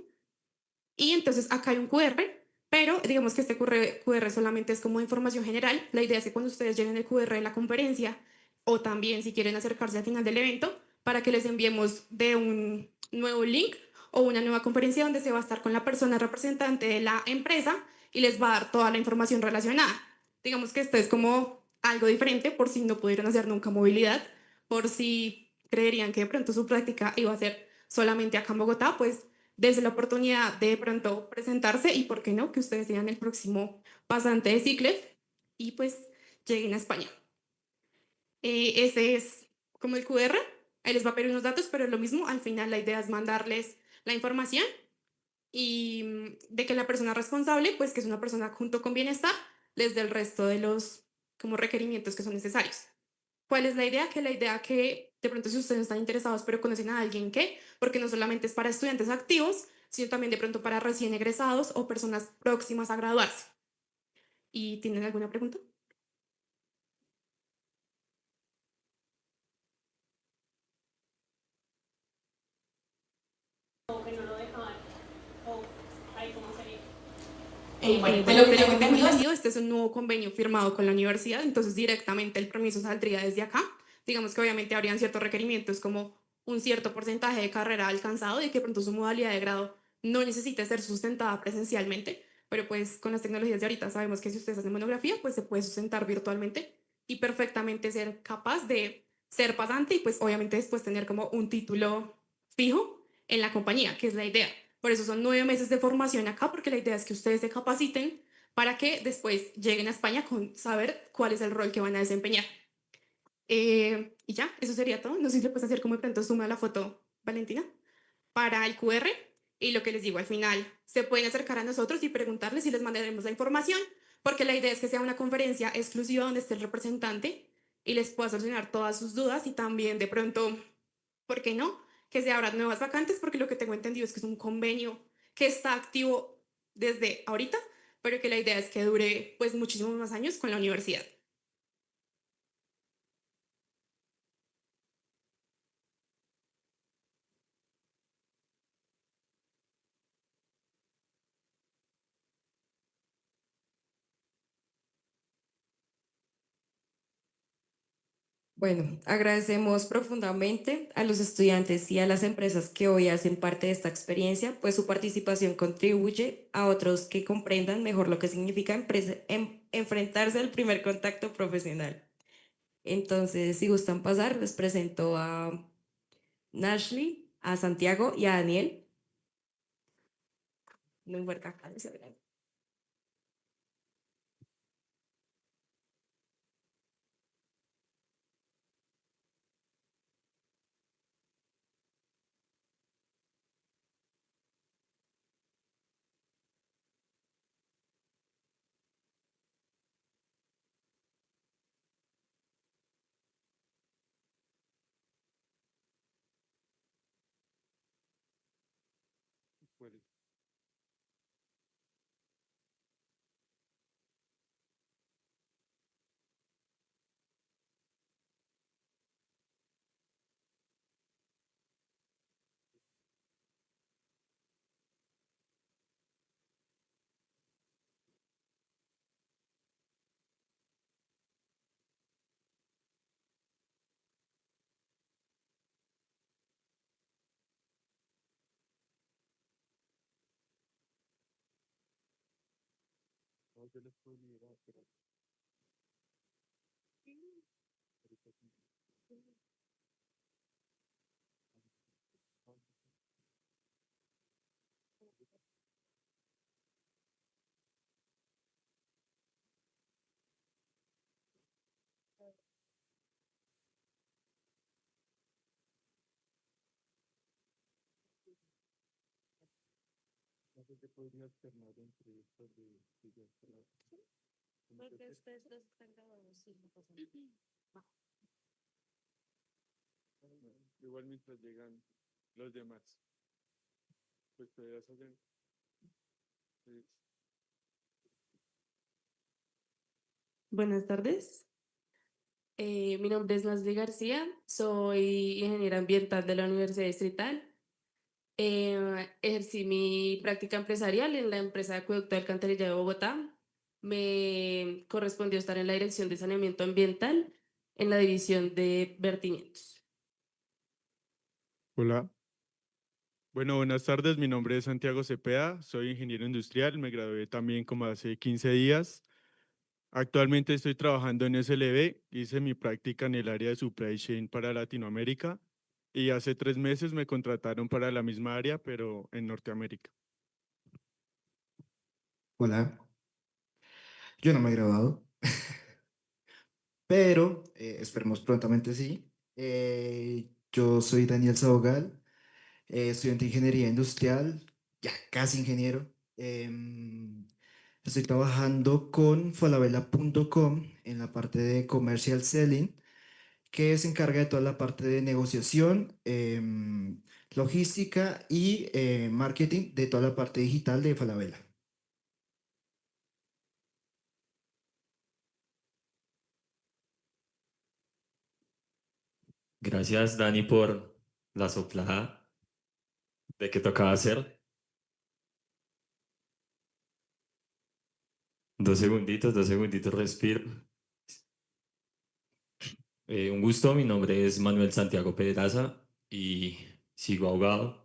Y entonces acá hay un QR, pero digamos que este QR solamente es como información general. La idea es que cuando ustedes llenen el QR de la conferencia o también si quieren acercarse al final del evento, para que les enviemos de un nuevo link o una nueva conferencia donde se va a estar con la persona representante de la empresa y les va a dar toda la información relacionada. Digamos que esto es como algo diferente por si no pudieron hacer nunca movilidad, por si creerían que de pronto su práctica iba a ser solamente acá en Bogotá, pues desde la oportunidad de pronto presentarse y, ¿por qué no?, que ustedes sean el próximo pasante de Ciclef y pues lleguen a España. Ese es como el QR, ahí les va a pedir unos datos, pero es lo mismo, al final la idea es mandarles la información y de que la persona responsable, pues que es una persona junto con bienestar, les dé el resto de los como requerimientos que son necesarios. ¿Cuál es la idea? Que la idea que de pronto si ustedes están interesados pero conocen a alguien que, porque no solamente es para estudiantes activos, sino también de pronto para recién egresados o personas próximas a graduarse. ¿Y tienen alguna pregunta? Bueno, de Bueno, lo que tengo entendido, este es un nuevo convenio firmado con la universidad, entonces directamente el permiso saldría desde acá. Digamos que obviamente habrían ciertos requerimientos como un cierto porcentaje de carrera alcanzado y que pronto su modalidad de grado no necesite ser sustentada presencialmente, pero pues con las tecnologías de ahorita sabemos que si ustedes hacen monografía, pues se puede sustentar virtualmente y perfectamente ser capaz de ser pasante y pues obviamente después tener como un título fijo en la compañía, que es la idea. Por eso son 9 meses de formación acá, porque la idea es que ustedes se capaciten para que después lleguen a España con saber cuál es el rol que van a desempeñar. Y ya, eso sería todo. No sé si le puedes hacer como de pronto suma la foto, Valentina, para el QR. Y lo que les digo, al final se pueden acercar a nosotros y preguntarles si les mandaremos la información, porque la idea es que sea una conferencia exclusiva donde esté el representante y les pueda solucionar todas sus dudas y también de pronto, ¿por qué no?, que se abran nuevas vacantes, porque lo que tengo entendido es que es un convenio que está activo desde ahorita, pero que la idea es que dure pues muchísimos más años con la universidad. Bueno, agradecemos profundamente a los estudiantes y a las empresas que hoy hacen parte de esta experiencia, pues su participación contribuye a otros que comprendan mejor lo que significa enfrentarse al primer contacto profesional. Entonces, si gustan pasar, les presento a Nashley, a Santiago y a Daniel. No importa, Igual mientras llegan los demás, pues podrías hacer. Pues, Buenas tardes. Mi nombre es Nasli García, soy ingeniera ambiental de la Universidad Distrital. Ejercí mi práctica empresarial en la empresa de acueducto de alcantarillado de Bogotá. Me correspondió estar en la dirección de saneamiento ambiental en la división de vertimientos. Hola. Bueno, buenas tardes. Mi nombre es Santiago Cepeda, soy ingeniero industrial, me gradué también como hace 15 días. Actualmente estoy trabajando en SLB, hice mi práctica en el área de supply chain para Latinoamérica y hace 3 meses me contrataron para la misma área, pero en Norteamérica. Hola, yo no me he grabado, pero esperemos prontamente sí. Yo soy Daniel Sabogal, estudiante de ingeniería industrial, ya casi ingeniero. Estoy trabajando con falabella.com en la parte de commercial selling, que se encarga de toda la parte de negociación, logística y marketing de toda la parte digital de Falabella. Gracias, Dani, por la soplada de que tocaba hacer. 2 segunditos, respiro. Un gusto, mi nombre es Manuel Santiago Pedraza y sigo ahogado.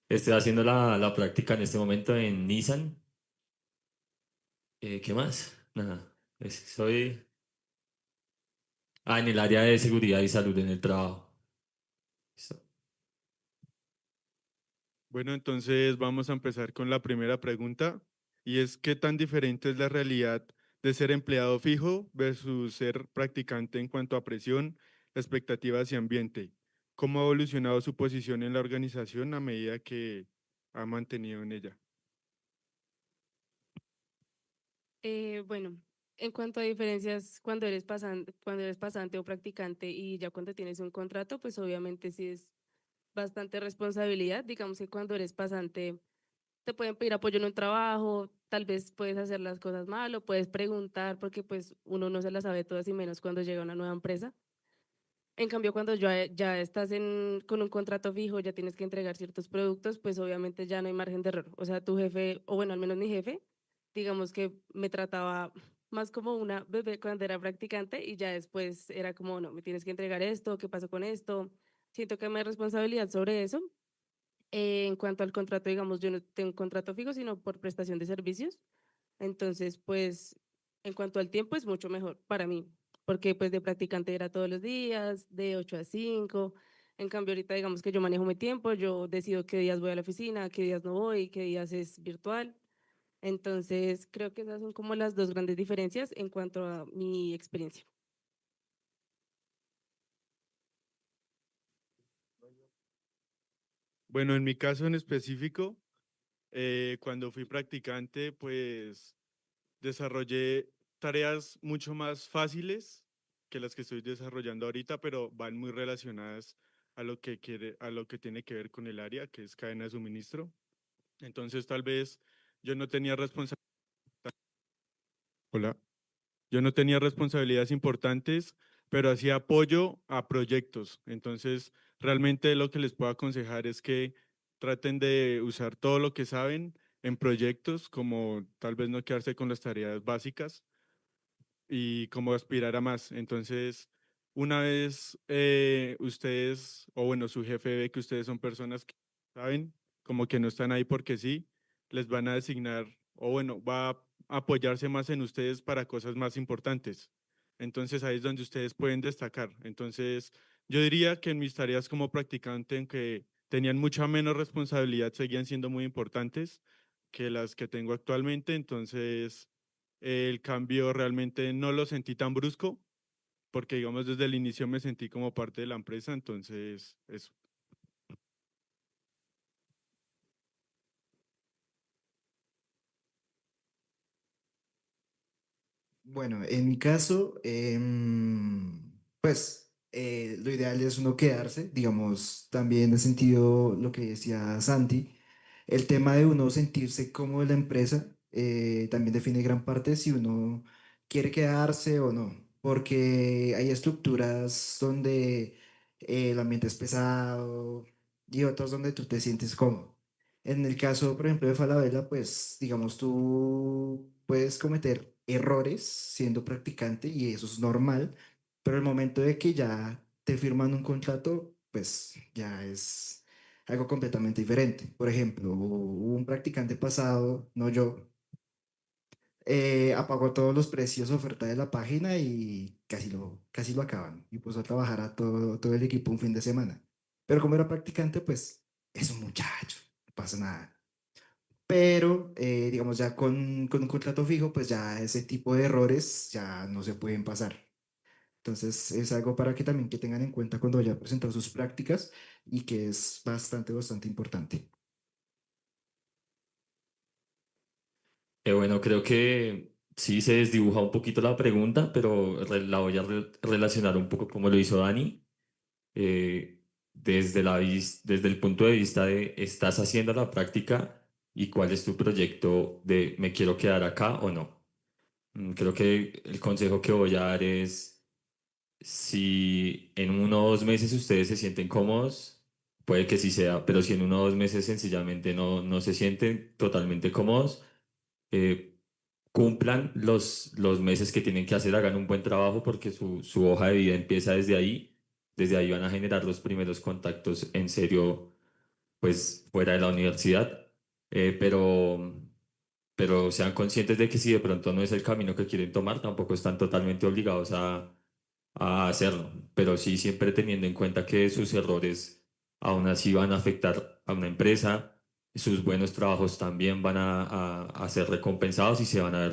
Estoy haciendo la práctica en este momento en Nissan. ¿Qué más? Nada, soy en el área de seguridad y salud en el trabajo. Listo. Bueno, entonces vamos a empezar con la primera pregunta y es ¿qué tan diferente es la realidad de ser empleado fijo versus ser practicante en cuanto a presión, expectativas y ambiente? ¿Cómo ha evolucionado su posición en la organización a medida que ha mantenido en ella? Bueno, en cuanto a diferencias, cuando eres pasante o practicante y ya cuando tienes un contrato, pues obviamente sí es bastante responsabilidad. Digamos que cuando eres pasante te pueden pedir apoyo en un trabajo, tal vez puedes hacer las cosas mal o puedes preguntar porque pues uno no se las sabe todas y menos cuando llega a una nueva empresa. En cambio, cuando ya estás con un contrato fijo, ya tienes que entregar ciertos productos, pues obviamente ya no hay margen de error. O sea, tu jefe, o bueno, al menos mi jefe, digamos que me trataba más como una bebé cuando era practicante y ya después era como, no, me tienes que entregar esto, ¿qué pasó con esto? Siento que me hay responsabilidad sobre eso. En cuanto al contrato, digamos, yo no tengo un contrato fijo, sino por prestación de servicios. Entonces, pues, en cuanto al tiempo es mucho mejor para mí, porque pues de practicante era todos los días, de 8 a 5. En cambio, ahorita digamos que yo manejo mi tiempo, yo decido qué días voy a la oficina, qué días no voy, qué días es virtual. Entonces, creo que esas son como las dos grandes diferencias en cuanto a mi experiencia. Bueno, en mi caso en específico, cuando fui practicante, pues desarrollé tareas mucho más fáciles que las que estoy desarrollando ahorita, pero van muy relacionadas a lo que tiene que ver con el área, que es cadena de suministro. Entonces, tal vez yo no tenía Hola. Yo no tenía responsabilidades importantes, pero hacía apoyo a proyectos. Entonces, realmente lo que les puedo aconsejar es que traten de usar todo lo que saben en proyectos, como tal vez no quedarse con las tareas básicas y como aspirar a más. Entonces, una vez ustedes, o bueno, su jefe ve que ustedes son personas que saben como que no están ahí porque sí, les van a designar, o bueno, va a apoyarse más en ustedes para cosas más importantes. Entonces ahí es donde ustedes pueden destacar. Entonces yo diría que en mis tareas como practicante, aunque tenían mucha menos responsabilidad, seguían siendo muy importantes que las que tengo actualmente. Entonces el cambio realmente no lo sentí tan brusco, porque digamos desde el inicio me sentí como parte de la empresa, entonces eso. Bueno, en mi caso, pues lo ideal es uno quedarse, digamos, también he sentido lo que decía Santi, el tema de uno sentirse cómodo en la empresa también define gran parte si uno quiere quedarse o no, porque hay estructuras donde el ambiente es pesado y otras donde tú te sientes cómodo. En el caso, por ejemplo, de Falabella, pues digamos, tú puedes cometer errores siendo practicante y eso es normal, pero el momento de que ya te firman un contrato, pues ya es algo completamente diferente. Por ejemplo, hubo un practicante pasado, no yo, apagó todos los precios oferta de la página y casi lo acaban y puso a trabajar a todo el equipo un fin de semana. Pero como era practicante, pues es un muchacho, no pasa nada. Pero, digamos, ya con un contrato fijo, pues ya ese tipo de errores ya no se pueden pasar. Entonces, es algo para que también que tengan en cuenta cuando vayan a presentar sus prácticas y que es bastante importante. Bueno, creo que sí se desdibuja un poquito la pregunta, pero la voy a relacionar un poco como lo hizo Dani, desde desde el punto de vista de estás haciendo la práctica y cuál es tu proyecto de me quiero quedar acá o no. Creo que el consejo que voy a dar es si en 1 o 2 meses ustedes se sienten cómodos, puede que sí sea, pero si en 1 o 2 meses sencillamente no se sienten totalmente cómodos, eh, cumplan los meses que tienen que hacer, hagan un buen trabajo porque su hoja de vida empieza desde ahí van a generar los primeros contactos en serio, pues fuera de la universidad. Eh, pero, pero sean conscientes de que si de pronto no es el camino que quieren tomar, tampoco están totalmente obligados a hacerlo, pero sí siempre teniendo en cuenta que sus errores aún así van a afectar a una empresa, sus buenos trabajos también van a ser recompensados y se van a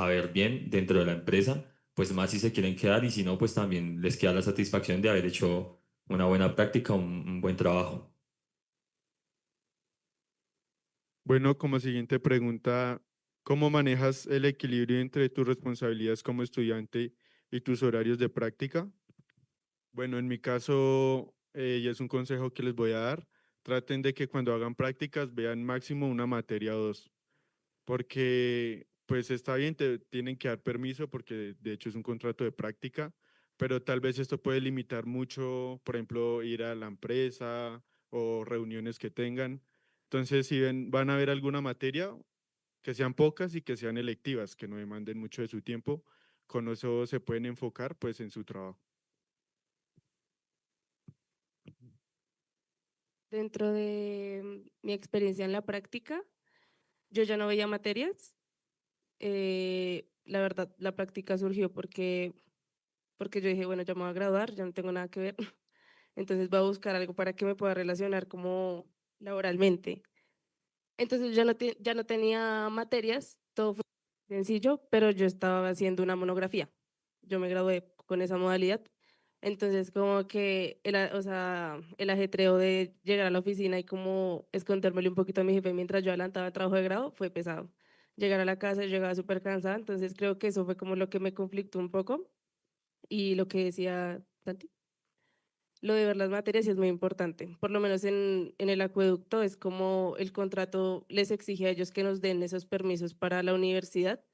ver bien dentro de la empresa, pues más si se quieren quedar y si no, pues también les queda la satisfacción de haber hecho una buena práctica, un buen trabajo. Bueno, como siguiente pregunta, ¿cómo manejas el equilibrio entre tus responsabilidades como estudiante y tus horarios de práctica? Bueno, en mi caso, y es un consejo que les voy a dar, traten de que cuando hagan prácticas vean máximo una materia o dos, porque pues está bien, te tienen que dar permiso porque de hecho es un contrato de práctica, pero tal vez esto puede limitar mucho, por ejemplo, ir a la empresa o reuniones que tengan. Entonces, si van a ver alguna materia, que sean pocas y que sean electivas, que no demanden mucho de su tiempo, con eso se pueden enfocar pues en su trabajo. Dentro de mi experiencia en la práctica, yo ya no veía materias. La verdad, la práctica surgió porque yo dije, bueno, ya me voy a graduar, ya no tengo nada que ver, entonces voy a buscar algo para que me pueda relacionar como laboralmente. Entonces ya no tenía materias, todo fue sencillo, pero yo estaba haciendo una monografía. Yo me gradué con esa modalidad. Entonces, como que o sea, el ajetreo de llegar a la oficina y como escondérmele un poquito a mi jefe mientras yo adelantaba el trabajo de grado fue pesado. Llegar a la casa y llegaba súper cansada, entonces creo que eso fue como lo que me conflictó un poco y lo que decía Santi. Lo de ver las materias sí es muy importante. Por lo menos en el acueducto es como el contrato les exige a ellos que nos den esos permisos para la universidad,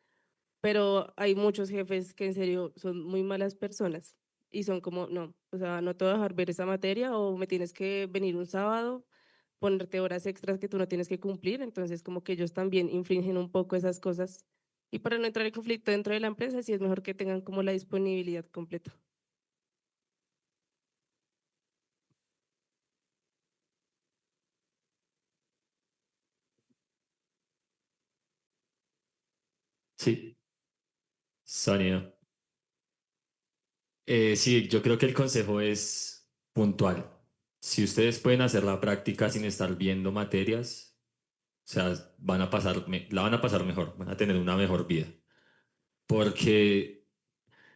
pero hay muchos jefes que en serio son muy malas personas y son como, no, o sea, no te voy a dejar ver esa materia o me tienes que venir un sábado, ponerte horas extras que tú no tienes que cumplir. Entonces como que ellos también infringen un poco esas cosas. Y para no entrar en conflicto dentro de la empresa, sí es mejor que tengan como la disponibilidad completa. Sí, sonido. Sí, yo creo que el consejo es puntual. Si ustedes pueden hacer la práctica sin estar viendo materias, o sea, la van a pasar mejor, van a tener una mejor vida. Porque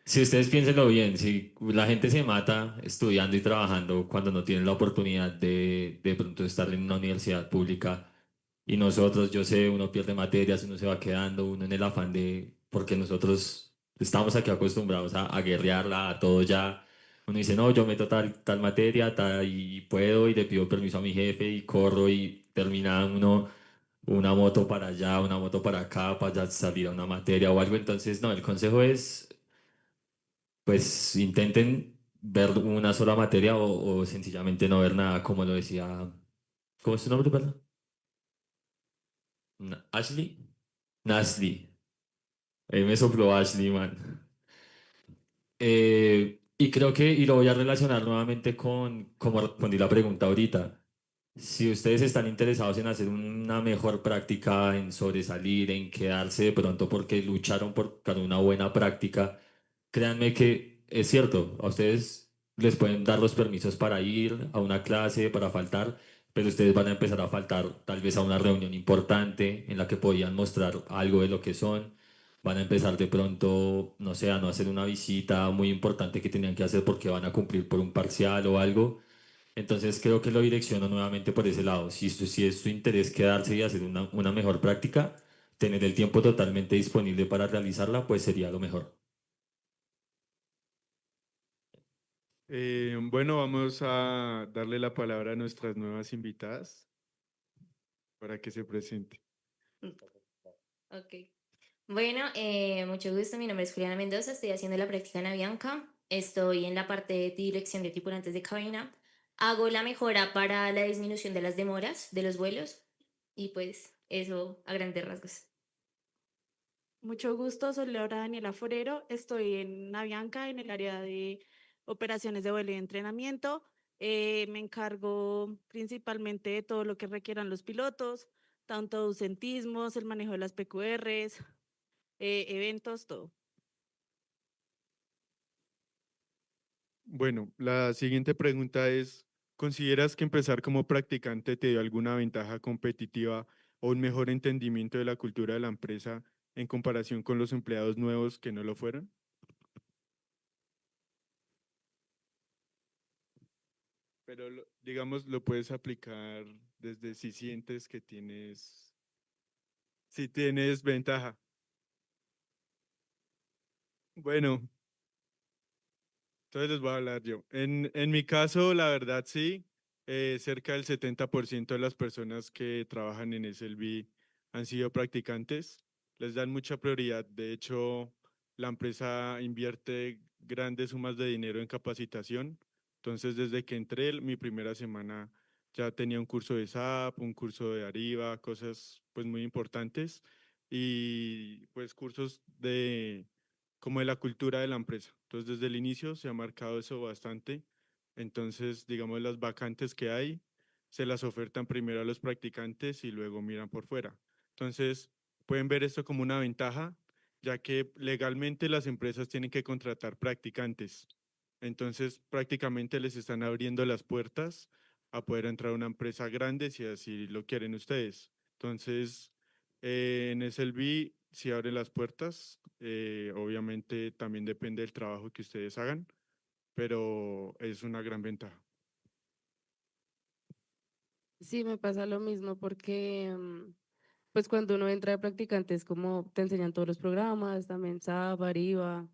si ustedes piénsenlo bien, si la gente se mata estudiando y trabajando cuando no tienen la oportunidad de pronto estar en una universidad pública y nosotros, yo sé, uno pierde materias, uno se va quedando, uno en el afán porque nosotros estamos aquí acostumbrados a guerrearla, a todo ya. Uno dice, no, yo meto tal materia y puedo y le pido permiso a mi jefe y corro y termina uno una moto para allá, una moto para acá, para ya salir a una materia o algo. Entonces, no, el consejo es pues intenten ver una sola materia o sencillamente no ver nada, como lo decía, ¿cómo es su nombre, perdón? Ashley. Nasli. Me sopló Ashley, man. Y creo y lo voy a relacionar nuevamente con como respondí la pregunta ahorita. Si ustedes están interesados en hacer una mejor práctica, en sobresalir, en quedarse de pronto porque lucharon por una buena práctica, créanme que es cierto, a ustedes les pueden dar los permisos para ir a una clase, para faltar, pero ustedes van a empezar a faltar tal vez a una reunión importante en la que podían mostrar algo de lo que son. Van a empezar de pronto, no sé, a no hacer una visita muy importante que tenían que hacer porque van a cumplir por un parcial o algo. Entonces creo que lo direcciono nuevamente por ese lado. Si es su interés quedarse y hacer una mejor práctica, tener el tiempo totalmente disponible para realizarla, pues sería lo mejor. Bueno, vamos a darle la palabra a nuestras nuevas invitadas para que se presente. Ok. Bueno, mucho gusto. Mi nombre es Juliana Mendoza. Estoy haciendo la práctica en Avianca. Estoy en la parte de dirección de tripulantes de cabina. Hago la mejora para la disminución de las demoras de los vuelos. Y pues eso a grandes rasgos. Mucho gusto, soy Laura Daniela Forero, estoy en Avianca en el área de operaciones de vuelo y entrenamiento. Me encargo principalmente de todo lo que requieran los pilotos, tanto ausentismos, el manejo de las PQRs, eventos, todo. Bueno, la siguiente pregunta es, ¿consideras que empezar como practicante te dio alguna ventaja competitiva o un mejor entendimiento de la cultura de la empresa en comparación con los empleados nuevos que no lo fueron? Pero digamos, lo puedes aplicar desde si sientes que si tienes ventaja. Bueno, entonces les voy a hablar yo. En mi caso, la verdad sí, cerca del 70% de las personas que trabajan en SLB han sido practicantes. Les dan mucha prioridad. De hecho, la empresa invierte grandes sumas de dinero en capacitación. Entonces, desde que entré, mi primera semana ya tenía un curso de SAP, un curso de Ariba, cosas pues muy importantes y pues cursos como de la cultura de la empresa. Entonces, desde el inicio se ha marcado eso bastante. Entonces, digamos, las vacantes que hay, se las ofertan primero a los practicantes y luego miran por fuera. Entonces, pueden ver esto como una ventaja, ya que legalmente las empresas tienen que contratar practicantes. Entonces, prácticamente les están abriendo las puertas a poder entrar a una empresa grande si así lo quieren ustedes. Entonces, en SLB sí abre las puertas, obviamente también depende del trabajo que ustedes hagan, pero es una gran ventaja. Sí, me pasa lo mismo porque pues cuando uno entra de practicante es como te enseñan todos los programas, también SAP, Ariba,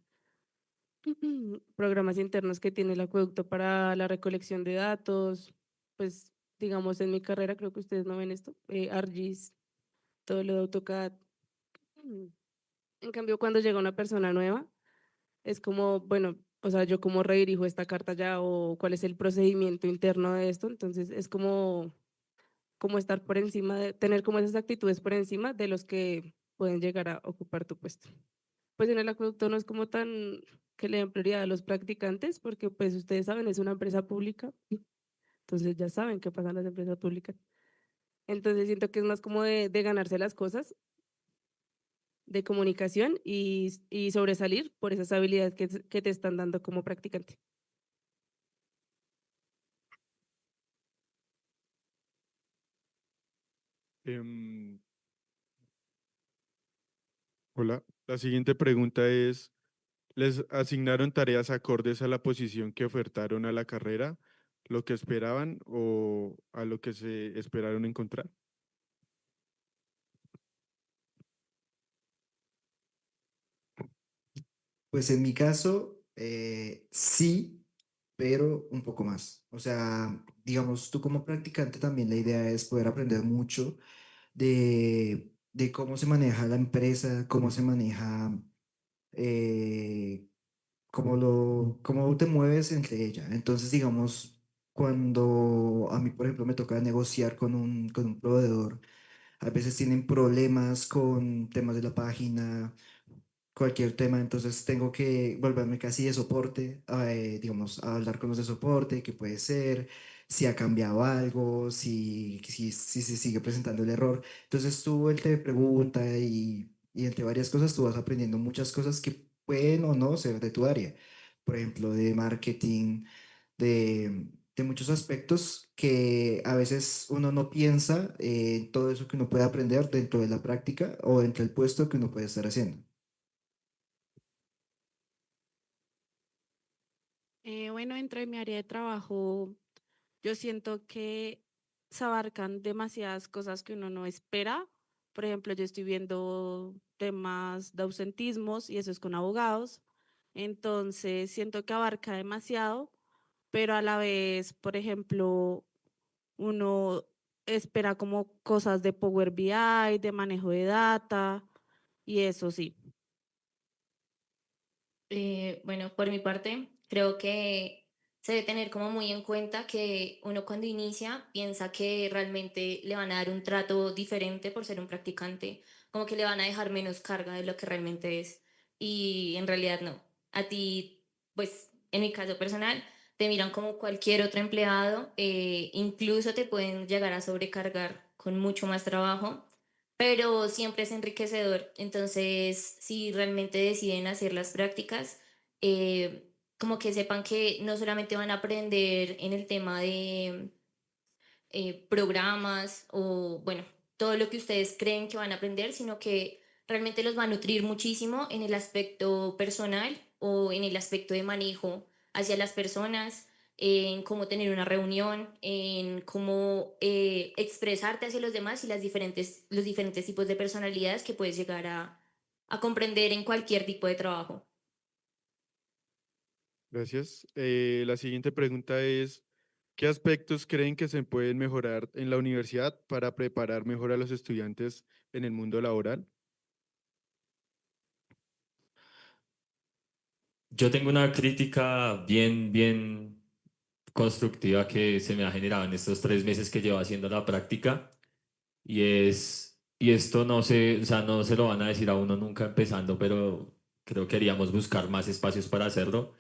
programas internos que tiene el acueducto para la recolección de datos, pues digamos en mi carrera creo que ustedes no ven esto, ArcGIS, todo lo de AutoCAD. Mm. En cambio, cuando llega una persona nueva, es como, bueno, o sea, yo cómo redirijo esta carta ya o cuál es el procedimiento interno de esto, entonces es como estar por encima de, tener como esas actitudes por encima de los que pueden llegar a ocupar tu puesto. Pues en el acueducto no es como tan que le den prioridad a los practicantes, porque pues ustedes saben, es una empresa pública, entonces ya saben qué pasa en las empresas públicas. Entonces siento que es más como de ganarse las cosas de comunicación y sobresalir por esas habilidades que te están dando como practicante. Em, Hola, la siguiente pregunta es, ¿les asignaron tareas acordes a la posición que ofertaron a la carrera, lo que esperaban o a lo que se esperaron encontrar? Pues en mi caso, sí, pero un poco más. O sea, digamos, tú como practicante también la idea es poder aprender mucho de cómo se maneja la empresa, cómo se maneja, eh, cómo te mueves entre ella. Entonces, digamos, cuando a mí, por ejemplo, me toca negociar con un proveedor, a veces tienen problemas con temas de la página, cualquier tema, entonces tengo que volverme casi de soporte, digamos, a hablar con los de soporte, qué puede ser, si ha cambiado algo, si se sigue presentando el error. Entonces tú, él te pregunta y entre varias cosas tú vas aprendiendo muchas cosas que pueden o no ser de tu área. Por ejemplo, de marketing, de muchos aspectos que a veces uno no piensa en todo eso que uno puede aprender dentro de la práctica o dentro del puesto que uno puede estar haciendo. Bueno, dentro de mi área de trabajo, yo siento que se abarcan demasiadas cosas que uno no espera. Por ejemplo, yo estoy viendo temas de ausentismos y eso es con abogados. Entonces, siento que abarca demasiado, pero a la vez, por ejemplo, uno espera como cosas de Power BI, de manejo de data y eso sí. Bueno, por mi parte, creo que se debe tener como muy en cuenta que uno cuando inicia piensa que realmente le van a dar un trato diferente por ser un practicante, como que le van a dejar menos carga de lo que realmente es. Y en realidad no. A ti, pues en mi caso personal, te miran como cualquier otro empleado, incluso te pueden llegar a sobrecargar con mucho más trabajo, pero siempre es enriquecedor. Entonces, si realmente deciden hacer las prácticas, como que sepan que no solamente van a aprender en el tema de programas o, bueno, todo lo que ustedes creen que van a aprender, sino que realmente los va a nutrir muchísimo en el aspecto personal o en el aspecto de manejo hacia las personas, en cómo tener una reunión, en cómo expresarte hacia los demás y los diferentes tipos de personalidades que puedes llegar a comprender en cualquier tipo de trabajo. Gracias. La siguiente pregunta es, ¿qué aspectos creen que se pueden mejorar en la universidad para preparar mejor a los estudiantes en el mundo laboral? Yo tengo una crítica bien constructiva que se me ha generado en estos 3 meses que llevo haciendo la práctica y esto no se, o sea, no se lo van a decir a uno nunca empezando, pero creo que queríamos buscar más espacios para hacerlo.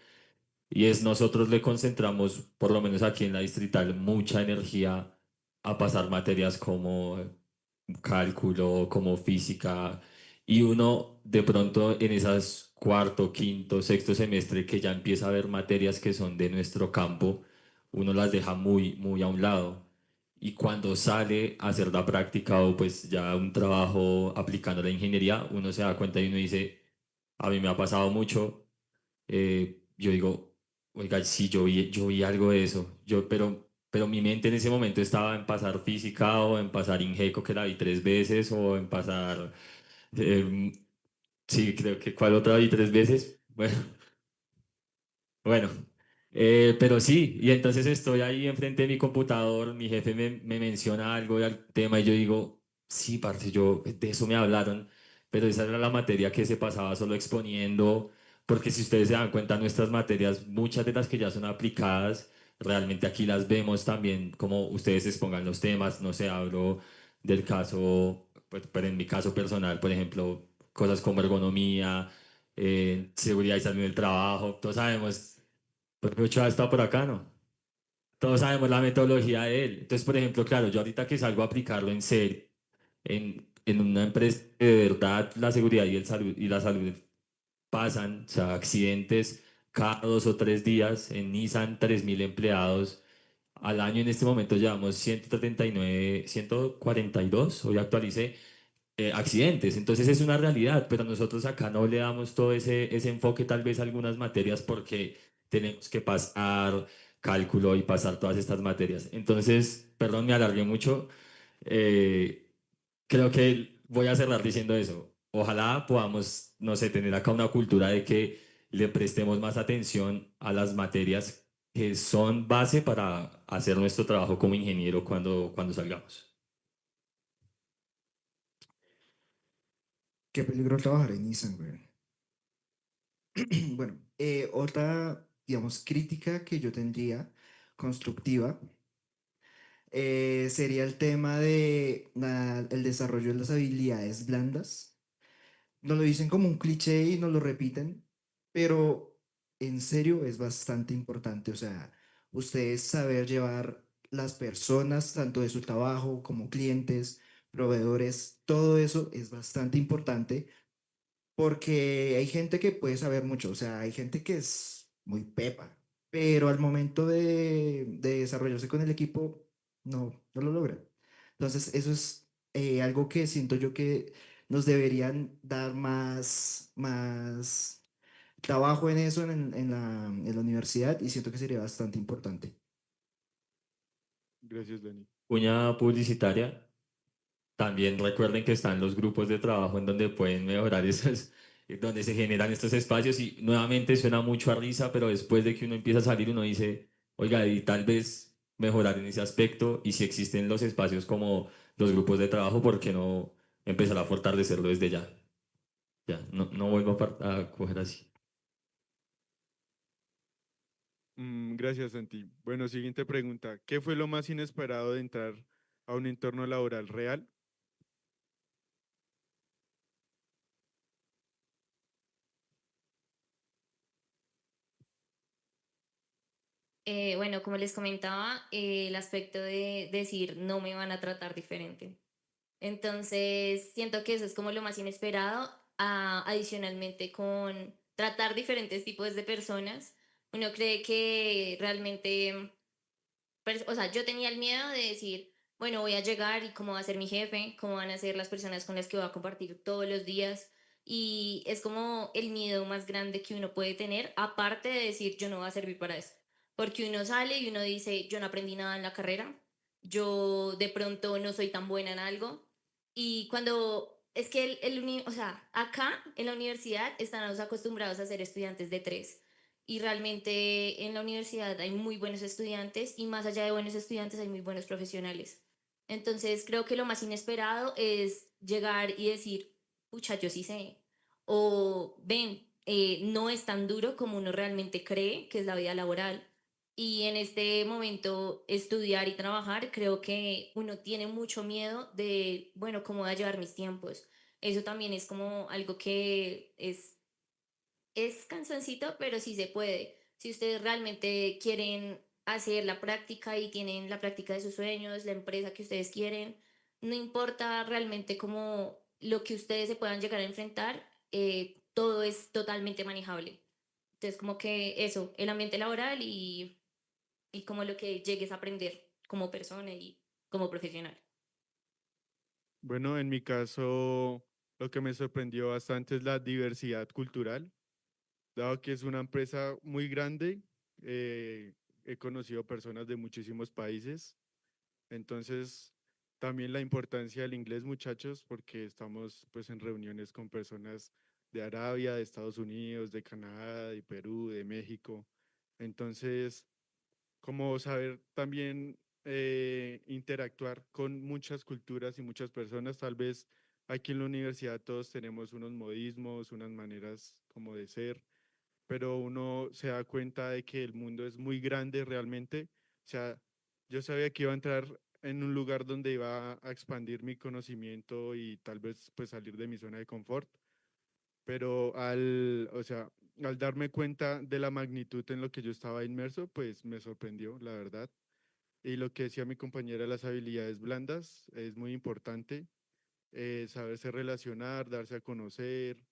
Y es nosotros le concentramos, por lo menos aquí en la distrital, mucha energía a pasar materias como cálculo, como física, y uno de pronto en esas cuarto, quinto, sexto semestre que ya empieza a ver materias que son de nuestro campo, uno las deja muy a un lado. Y cuando sale a hacer la práctica o pues ya un trabajo aplicando la ingeniería, uno se da cuenta y uno dice, a mí me ha pasado mucho, yo digo, oiga, sí, yo vi algo de eso, pero mi mente en ese momento estaba en pasar física o en pasar Ingeco, que la vi 3 veces, o en pasar, em, sí, creo que cuál otra vi 3 veces. Bueno, pero sí, y entonces estoy ahí enfrente de mi computador, mi jefe me menciona algo del tema y yo digo, sí, parce, yo de eso me hablaron, pero esa era la materia que se pasaba solo exponiendo, porque si ustedes se dan cuenta, nuestras materias, muchas de las que ya son aplicadas, realmente aquí las vemos también, como ustedes expongan los temas, no sé, hablo del caso, pues, pero en mi caso personal, por ejemplo, cosas como ergonomía, seguridad y salud del trabajo, todos sabemos. Porque Ochoa está por acá, ¿no? Todos sabemos la metodología de él. Entonces, por ejemplo, claro, yo ahorita que salgo a aplicarlo en serio, en una empresa que de verdad la seguridad y la salud pasan, o sea, accidentes cada 2 o 3 días. En Nissan, 3.000 empleados. Al año en este momento llevamos 139, 142, hoy actualicé, accidentes. Entonces es una realidad, pero nosotros acá no le damos todo ese enfoque tal vez a algunas materias porque tenemos que pasar cálculo y pasar todas estas materias. Entonces, perdón, me alargué mucho. eh, Creo que voy a cerrar diciendo eso. Ojalá podamos, no sé, tener acá una cultura de que le prestemos más atención a las materias que son base para hacer nuestro trabajo como ingeniero cuando salgamos. Qué peligro trabajar en Nissan, güey. Bueno, otra, digamos, crítica que yo tendría, constructiva, sería el tema de el desarrollo de las habilidades blandas. Nos lo dicen como un cliché y nos lo repiten, pero en serio es bastante importante. O sea, ustedes saber llevar las personas, tanto de su trabajo como clientes, proveedores, todo eso es bastante importante porque hay gente que puede saber mucho, o sea, hay gente que es muy pepa, pero al momento de desarrollarse con el equipo, no lo logra. Entonces, eso es algo que siento yo que nos deberían dar más trabajo en eso en la universidad y siento que sería bastante importante. Gracias, Dani. Cuña publicitaria. También recuerden que están los grupos de trabajo en donde pueden mejorar esos, donde se generan estos espacios y nuevamente suena mucho a risa, pero después de que uno empieza a salir uno dice, oiga, y tal vez mejorar en ese aspecto y si existen los espacios como los grupos de trabajo, ¿por qué no empezar a fortalecerlo desde ya? Ya, no vuelvo a coger así. Gracias, Santi. Bueno, siguiente pregunta. ¿Qué fue lo más inesperado de entrar a un entorno laboral real? Bueno, como les comentaba, el aspecto de decir no me van a tratar diferente. Entonces, siento que eso es como lo más inesperado, adicionalmente con tratar diferentes tipos de personas. Uno cree que realmente, o sea, yo tenía el miedo de decir, bueno, voy a llegar y cómo va a ser mi jefe, cómo van a ser las personas con las que voy a compartir todos los días. Y es como el miedo más grande que uno puede tener, aparte de decir, yo no voy a servir para eso. Porque uno sale y uno dice, yo no aprendí nada en la carrera, yo de pronto no soy tan buena en algo. Y cuando es que o sea, acá en la universidad estamos acostumbrados a ser estudiantes de tres. Y realmente en la universidad hay muy buenos estudiantes y más allá de buenos estudiantes hay muy buenos profesionales. Entonces creo que lo más inesperado es llegar y decir, pucha, yo sí sé. O ven, no es tan duro como uno realmente cree que es la vida laboral. Y en este momento estudiar y trabajar, creo que uno tiene mucho miedo de, bueno, cómo voy a llevar mis tiempos. Eso también es como algo que es cansoncito, pero sí se puede. Si ustedes realmente quieren hacer la práctica y tienen la práctica de sus sueños, la empresa que ustedes quieren, no importa realmente como lo que ustedes se puedan llegar a enfrentar, todo es totalmente manejable. Entonces, como que eso, el ambiente laboral y como lo que llegues a aprender como persona y como profesional. Bueno, en mi caso, lo que me sorprendió bastante es la diversidad cultural, dado que es una empresa muy grande. He conocido personas de muchísimos países, entonces también la importancia del inglés, muchachos, porque estamos pues en reuniones con personas de Arabia, de Estados Unidos, de Canadá, de Perú, de México. Entonces, como saber también interactuar con muchas culturas y muchas personas. Tal vez aquí en la universidad todos tenemos unos modismos, unas maneras como de ser, pero uno se da cuenta de que el mundo es muy grande realmente. O sea, yo sabía que iba a entrar en un lugar donde iba a expandir mi conocimiento y tal vez pues salir de mi zona de confort, pero o sea, al darme cuenta de la magnitud en lo que yo estaba inmerso, pues me sorprendió, la verdad. Y lo que decía mi compañera, las habilidades blandas es muy importante. saberse relacionar, darse a conocer,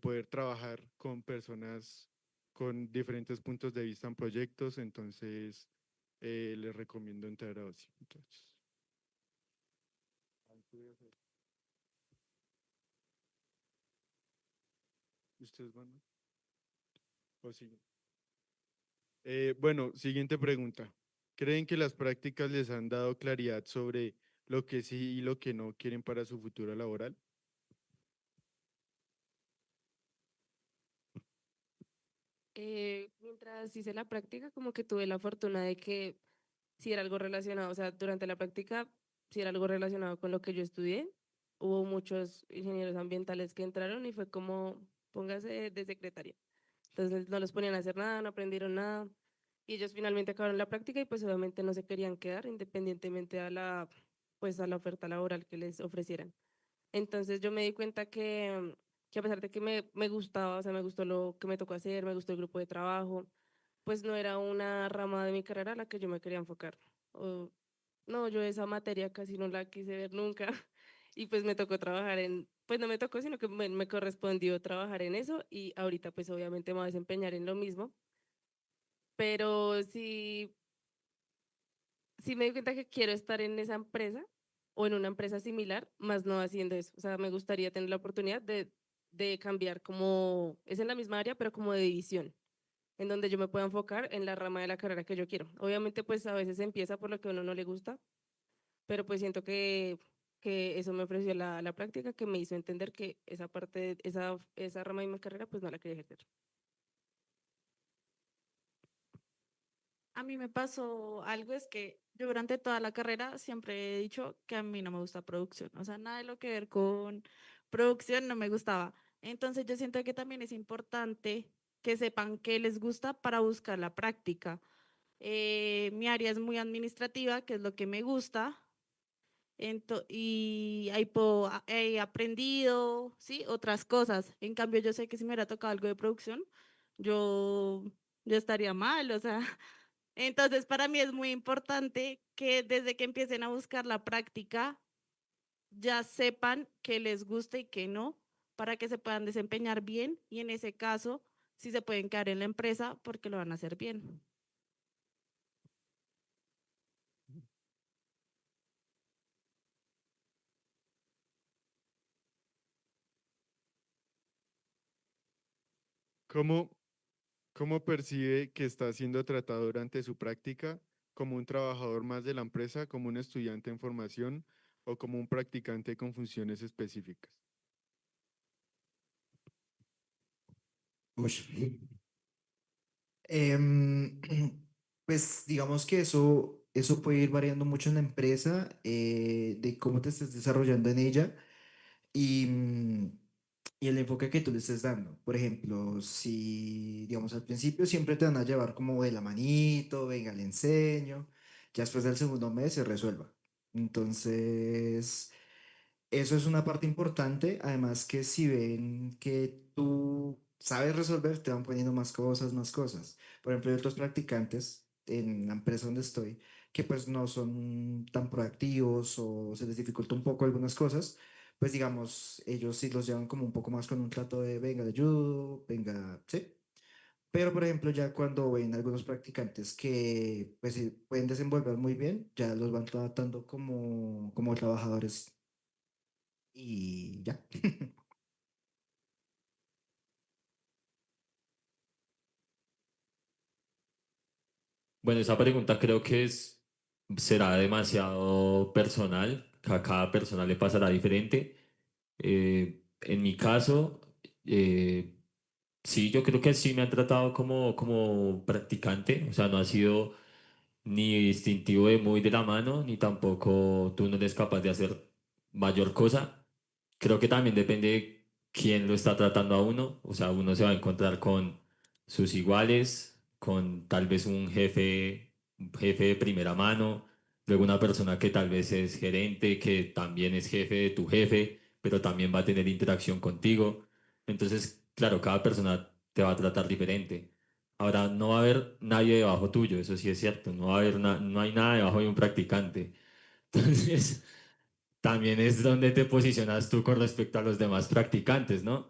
poder trabajar con personas con diferentes puntos de vista en proyectos. Entonces, les recomiendo entrar a OSI. Entonces, ¿ustedes van? ¿O siguen? Bueno, siguiente pregunta. ¿Creen que las prácticas les han dado claridad sobre lo que sí y lo que no quieren para su futuro laboral? Mientras hice la práctica, como que tuve la fortuna de que si era algo relacionado, o sea, durante la práctica, si era algo relacionado con lo que yo estudié, hubo muchos ingenieros ambientales que entraron y fue como, póngase de secretaria. Entonces no los ponían a hacer nada, no aprendieron nada y ellos finalmente acabaron la práctica y pues obviamente no se querían quedar independientemente a la, pues a la oferta laboral que les ofrecieran. Entonces yo me di cuenta que a pesar de que me gustaba, o sea, me gustó lo que me tocó hacer, me gustó el grupo de trabajo, pues no era una rama de mi carrera a la que yo me quería enfocar. O, no, yo esa materia casi no la quise ver nunca y pues me tocó trabajar en, pues no me tocó, sino que me correspondió trabajar en eso y ahorita pues obviamente me voy a desempeñar en lo mismo, pero sí me di cuenta que quiero estar en esa empresa o en una empresa similar, más no haciendo eso. O sea, me gustaría tener la oportunidad de cambiar como, es en la misma área, pero como de división, en donde yo me pueda enfocar en la rama de la carrera que yo quiero. Obviamente, pues a veces se empieza por lo que a uno no le gusta, pero pues siento que eso me ofreció la práctica, que me hizo entender que esa parte, esa rama de mi carrera, pues no la quería ejercer. A mí me pasó algo, es que yo durante toda la carrera siempre he dicho que a mí no me gusta producción, o sea, nada de lo que ver con producción no me gustaba. Entonces yo siento que también es importante que sepan qué les gusta para buscar la práctica. Mi área es muy administrativa, que es lo que me gusta, y ahí he aprendido, ¿sí? Otras cosas. En cambio, yo sé que si me hubiera tocado algo de producción, yo, yo estaría mal, o sea. Entonces, para mí es muy importante que desde que empiecen a buscar la práctica, ya sepan qué les gusta y qué no, para que se puedan desempeñar bien y en ese caso, si se pueden quedar en la empresa, porque lo van a hacer bien. ¿Cómo, cómo percibe que está siendo tratado durante su práctica, como un trabajador más de la empresa, como un estudiante en formación o como un practicante con funciones específicas? Uy. Em, pues digamos que eso puede ir variando mucho en la empresa, de cómo te estés desarrollando en ella y, y el enfoque que tú le estés dando. Por ejemplo, si, digamos, al principio siempre te van a llevar como de la manito, venga, le enseño, ya después del segundo mes se resuelva. Entonces, eso es una parte importante, además que si ven que tú sabes resolver, te van poniendo más cosas, más cosas. Por ejemplo, hay otros practicantes en la empresa donde estoy que pues no son tan proactivos o se les dificulta un poco algunas cosas, pues digamos, ellos sí los llevan como un poco más con un trato de, venga, le ayudo, venga, sí. Pero, por ejemplo, ya cuando ven algunos practicantes que pues, se pueden desenvolver muy bien, ya los van tratando como trabajadores y ya. Bueno, esa pregunta creo que será demasiado personal, que a cada persona le pasará diferente. En mi caso, eh, sí, yo creo que sí me han tratado como practicante, o sea, no ha sido ni distintivo de muy de la mano, ni tampoco tú no eres capaz de hacer mayor cosa. Creo que también depende de quién lo está tratando a uno, o sea, uno se va a encontrar con sus iguales, con tal vez un jefe de primera mano, luego una persona que tal vez es gerente, que también es jefe de tu jefe, pero también va a tener interacción contigo. Entonces, claro, cada persona te va a tratar diferente. Ahora, no va a haber nadie debajo tuyo, eso sí es cierto, no va a haber no hay nada debajo de un practicante. Entonces, también es donde te posicionas tú con respecto a los demás practicantes, ¿no?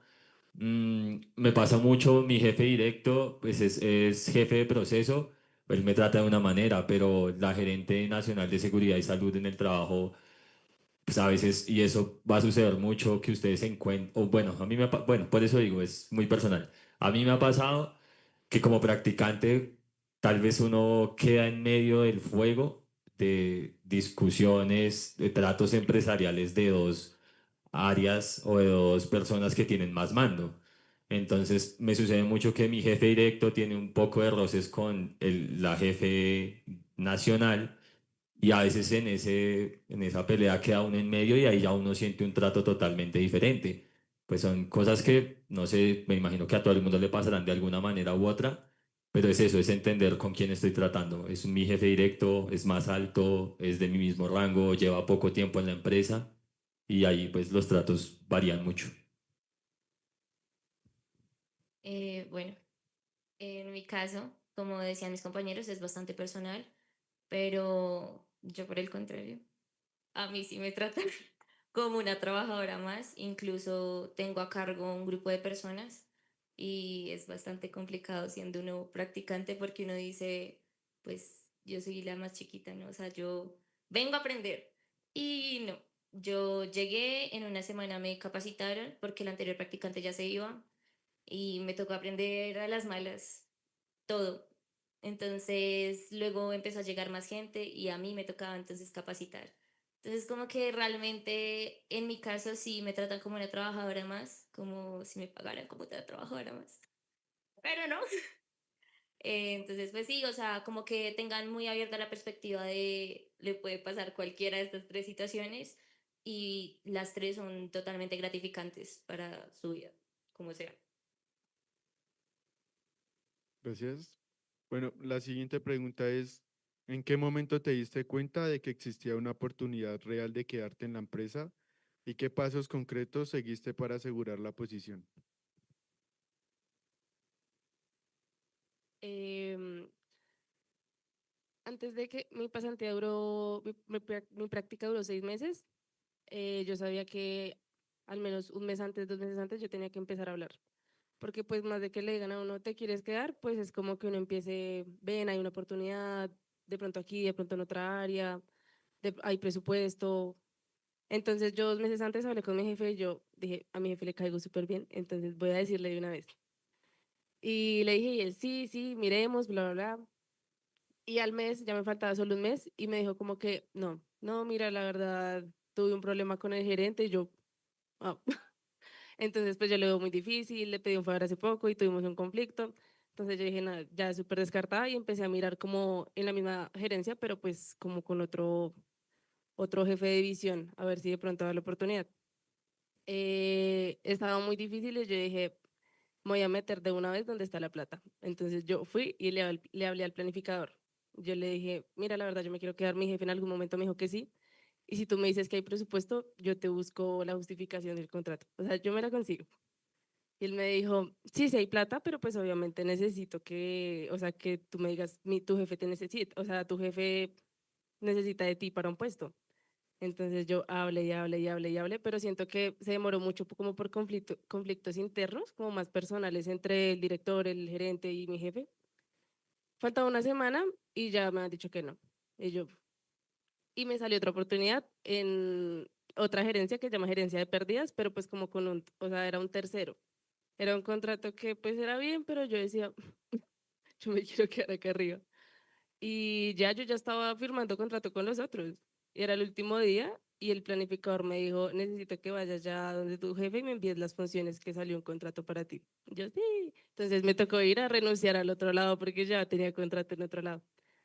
Me pasa mucho, mi jefe directo, pues es jefe de proceso, él me trata de una manera, pero la gerente nacional de seguridad y salud en el trabajo, pues a veces, y eso va a suceder mucho, que ustedes se encuentren, o bueno, a mí bueno, por eso digo, es muy personal. A mí me ha pasado que como practicante, tal vez uno queda en medio del fuego de discusiones, de tratos empresariales de dos áreas o de dos personas que tienen más mando. Entonces me sucede mucho que mi jefe directo tiene un poco de roces con la jefe nacional y a veces en esa pelea queda uno en medio y ahí ya uno siente un trato totalmente diferente. Pues son cosas que, no sé, me imagino que a todo el mundo le pasarán de alguna manera u otra, pero es eso, es entender con quién estoy tratando. Es mi jefe directo, es más alto, es de mi mismo rango, lleva poco tiempo en la empresa y ahí pues los tratos varían mucho. Bueno, en mi caso, como decían mis compañeros, es bastante personal, pero yo por el contrario, a mí sí me tratan como una trabajadora más, incluso tengo a cargo un grupo de personas y es bastante complicado siendo uno practicante porque uno dice, pues yo soy la más chiquita, ¿no? O sea, yo vengo a aprender y no, yo llegué, en una semana me capacitaron porque el anterior practicante ya se iba y me tocó aprender a las malas todo. Entonces, luego empezó a llegar más gente y a mí me tocaba entonces capacitar. Entonces, como que realmente en mi caso sí me tratan como una trabajadora más, como si me pagaran como una trabajadora más. Pero no. Entonces, pues sí, o sea, como que tengan muy abierta la perspectiva de le puede pasar cualquiera de estas tres situaciones y las tres son totalmente gratificantes para su vida, como sea. Gracias. Bueno, la siguiente pregunta es, ¿en qué momento te diste cuenta de que existía una oportunidad real de quedarte en la empresa y qué pasos concretos seguiste para asegurar la posición? Em, Antes de que mi pasantía duró, mi práctica duró 6 meses, yo sabía que al menos un mes antes, 2 meses antes, yo tenía que empezar a hablar. Porque pues más de que le digan a uno, ¿te quieres quedar? Pues es como que uno empiece, ven, hay una oportunidad, de pronto aquí, de pronto en otra área, hay presupuesto. Entonces yo 2 meses antes hablé con mi jefe y yo dije, a mi jefe le caigo súper bien, entonces voy a decirle de una vez. Y le dije, y él, sí, sí, miremos, bla, bla, bla. Y al mes, ya me faltaba solo un mes, y me dijo como que, no, no, mira, la verdad, tuve un problema con el gerente y yo, ah. Entonces pues yo le veo muy difícil, le pedí un favor hace poco y tuvimos un conflicto. Entonces yo dije, nada, ya súper descartada y empecé a mirar como en la misma gerencia, pero pues como con otro jefe de división, a ver si de pronto da la oportunidad. Estaba muy difícil y yo dije, me voy a meter de una vez donde está la plata. Entonces yo fui y le hablé al planificador. Yo le dije, mira, la verdad, yo me quiero quedar. Mi jefe en algún momento me dijo que sí. Y si tú me dices que hay presupuesto, yo te busco la justificación del contrato. O sea, yo me la consigo. Y él me dijo, sí, sí hay plata, pero pues obviamente necesito que, o sea, que tú me digas, tu jefe te necesita, o sea, tu jefe necesita de ti para un puesto. Entonces yo hablé y hablé y hablé y hablé, pero siento que se demoró mucho como por conflictos internos, como más personales entre el director, el gerente y mi jefe. Faltaba una semana y ya me han dicho que no. Y yo, y me salió otra oportunidad en otra gerencia que se llama gerencia de pérdidas, pero pues como con un, o sea, era un tercero. Era un contrato que pues era bien, pero yo decía, yo me quiero quedar acá arriba. Y ya yo ya estaba firmando contrato con los otros. Y era el último día y el planificador me dijo, necesito que vayas ya donde tu jefe y me envíes las funciones que salió un contrato para ti. Yo sí. Entonces me tocó ir a renunciar al otro lado porque ya tenía contrato en otro lado.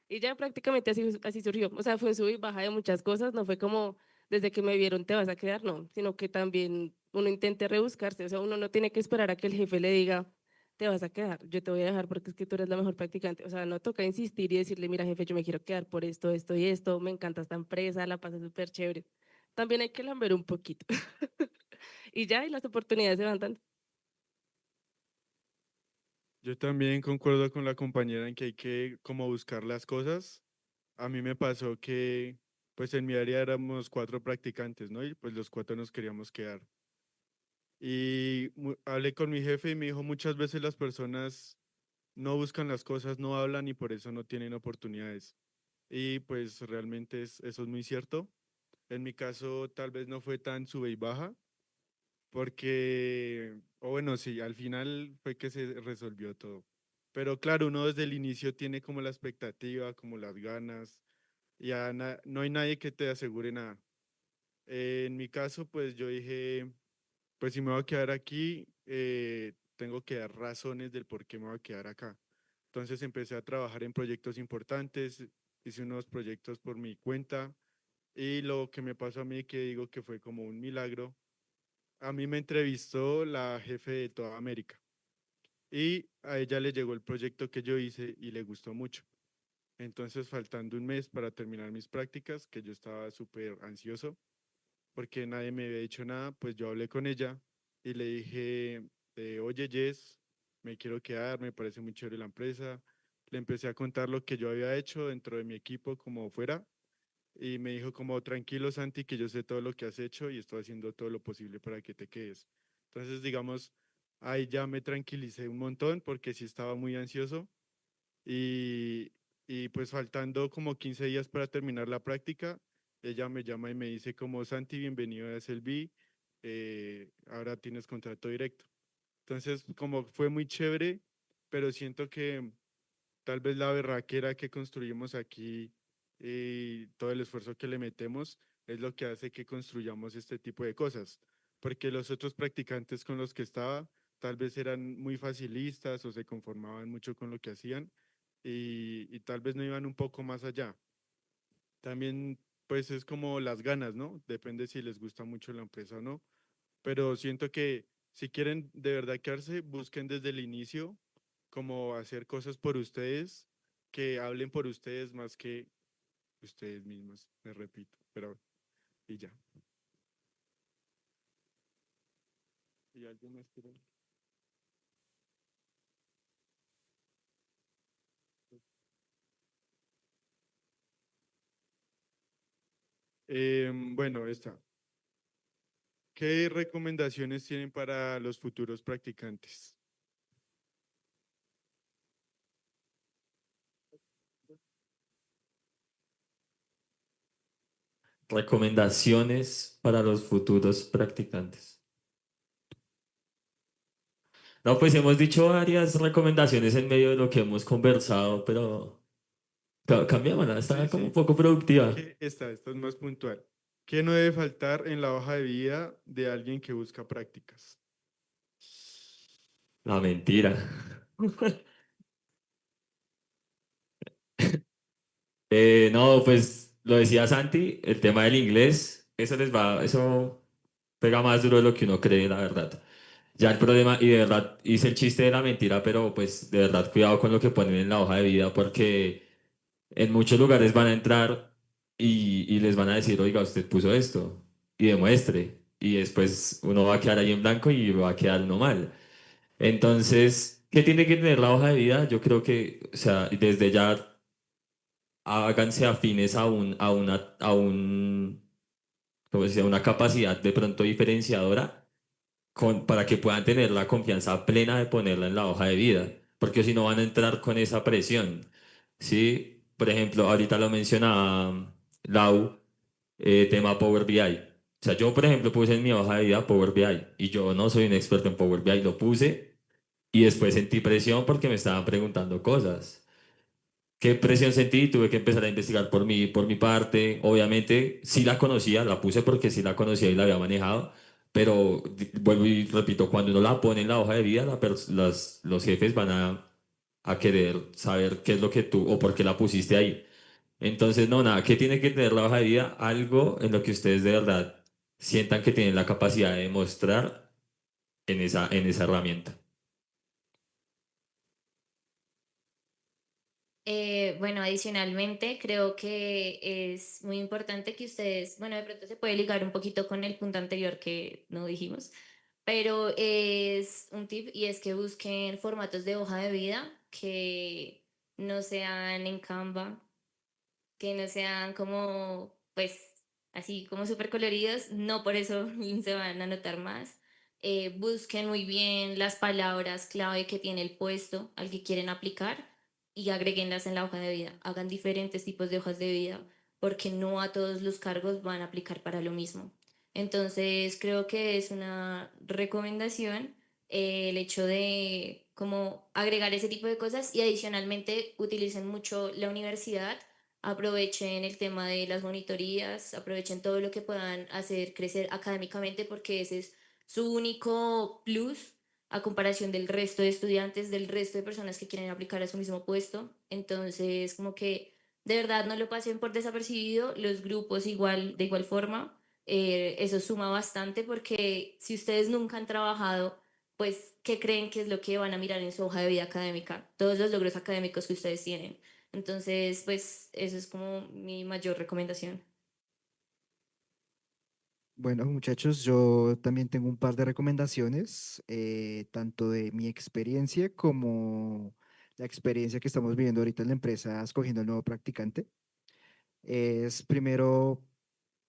Y ya prácticamente así surgió. O sea, fue un sub y baja de muchas cosas. No fue como desde que me vieron te vas a quedar, no. Sino que también uno intente rebuscarse. O sea, uno no tiene que esperar a que el jefe le diga te vas a quedar, yo te voy a dejar porque es que tú eres la mejor practicante. O sea, no toca insistir y decirle, mira, jefe, yo me quiero quedar por esto, esto y esto, me encanta esta empresa, la paso súper chévere. También hay que lamber un poquito. Y ya, y las oportunidades se van dando. Yo también concuerdo con la compañera en que hay que como buscar las cosas. A mí me pasó que pues en mi área éramos 4 practicantes, ¿no? Y pues los 4 nos queríamos quedar. Y hablé con mi jefe y me dijo, muchas veces las personas no buscan las cosas, no hablan y por eso no tienen oportunidades. Y pues realmente eso es muy cierto. En mi caso tal vez no fue tan sube y baja, porque, o bueno, sí, al final fue que se resolvió todo. Pero claro, uno desde el inicio tiene como la expectativa, como las ganas, ya no hay nadie que te asegure nada. En mi caso, pues yo dije, pues si me voy a quedar aquí, tengo que dar razones del por qué me voy a quedar acá. Entonces empecé a trabajar en proyectos importantes, hice unos proyectos por mi cuenta y lo que me pasó a mí, que digo que fue como un milagro, a mí me entrevistó la jefe de toda América y a ella le llegó el proyecto que yo hice y le gustó mucho. Entonces, faltando un mes para terminar mis prácticas, que yo estaba súper ansioso porque nadie me había dicho nada, pues yo hablé con ella y le dije, oye Jess, me quiero quedar, me parece muy chévere la empresa. Le empecé a contar lo que yo había hecho dentro de mi equipo como fuera y me dijo como, tranquilo Santi, que yo sé todo lo que has hecho y estoy haciendo todo lo posible para que te quedes. Entonces, digamos, ahí ya me tranquilicé un montón porque sí estaba muy ansioso y, y pues faltando como 15 días para terminar la práctica, ella me llama y me dice como, Santi, bienvenido a SLB, ahora tienes contrato directo. Entonces, como fue muy chévere, pero siento que tal vez la berraquera que construimos aquí y todo el esfuerzo que le metemos es lo que hace que construyamos este tipo de cosas. Porque los otros practicantes con los que estaba tal vez eran muy facilistas o se conformaban mucho con lo que hacían y tal vez no iban un poco más allá. También pues es como las ganas, ¿no? Depende si les gusta mucho la empresa o no. Pero siento que si quieren de verdad quedarse, busquen desde el inicio como hacer cosas por ustedes, que hablen por ustedes más que ustedes mismos, me repito, pero y ya. ¿Y alguien más quiere? Bueno, esta. ¿Qué recomendaciones tienen para los futuros practicantes? Recomendaciones para los futuros practicantes. No, pues hemos dicho varias recomendaciones en medio de lo que hemos conversado, pero cambiémosla, está Sí, como un sí. poco productiva. Esta es más puntual. ¿Qué no debe faltar en la hoja de vida de alguien que busca prácticas? La mentira. No, pues lo decía Santi, el tema del inglés, eso pega más duro de lo que uno cree, la verdad. Ya el problema, y de verdad hice el chiste de la mentira, pero pues de verdad cuidado con lo que ponen en la hoja de vida, porque en muchos lugares van a entrar y les van a decir, oiga, usted puso esto, y demuestre, y después uno va a quedar ahí en blanco y va a quedar uno mal. Entonces, ¿qué tiene que tener la hoja de vida? Yo creo que, o sea, desde ya háganse afines ¿cómo se dice? Una capacidad de pronto diferenciadora para que puedan tener la confianza plena de ponerla en la hoja de vida, porque si no van a entrar con esa presión, ¿sí? Por ejemplo, ahorita lo mencionaba Lau, tema Power BI. O sea, yo, por ejemplo, puse en mi hoja de vida Power BI y yo no soy un experto en Power BI, lo puse y después sentí presión porque me estaban preguntando cosas. ¿Qué presión sentí? Tuve que empezar a investigar por mi parte. Obviamente, sí la conocía, la puse porque sí la conocía y la había manejado, pero vuelvo y repito, cuando uno la pone en la hoja de vida, los jefes van a querer saber qué es lo que tú o por qué la pusiste ahí. Entonces, no, nada, ¿qué tiene que tener la hoja de vida? Algo en lo que ustedes de verdad sientan que tienen la capacidad de mostrar en esa herramienta. Bueno, adicionalmente, creo que es muy importante que ustedes, bueno, de pronto se puede ligar un poquito con el punto anterior que no dijimos, pero es un tip y es que busquen formatos de hoja de vida que no sean en Canva, que no sean como pues así como súper coloridos, no por eso se van a notar más. Busquen muy bien las palabras clave que tiene el puesto al que quieren aplicar y agréguenlas en la hoja de vida. Hagan diferentes tipos de hojas de vida porque no a todos los cargos van a aplicar para lo mismo. Entonces creo que es una recomendación el hecho de como agregar ese tipo de cosas y adicionalmente utilicen mucho la universidad. Aprovechen el tema de las monitorías, aprovechen todo lo que puedan hacer crecer académicamente porque ese es su único plus a comparación del resto de estudiantes, del resto de personas que quieren aplicar a su mismo puesto. Entonces, como que de verdad no lo pasen por desapercibido, los grupos igual, de igual forma, eso suma bastante porque si ustedes nunca han trabajado, pues, ¿qué creen que es lo que van a mirar en su hoja de vida académica? Todos los logros académicos que ustedes tienen. Entonces, pues eso es como mi mayor recomendación. Bueno, muchachos, yo también tengo un par de recomendaciones, tanto de mi experiencia como la experiencia que estamos viviendo ahorita en la empresa escogiendo el nuevo practicante. Es primero,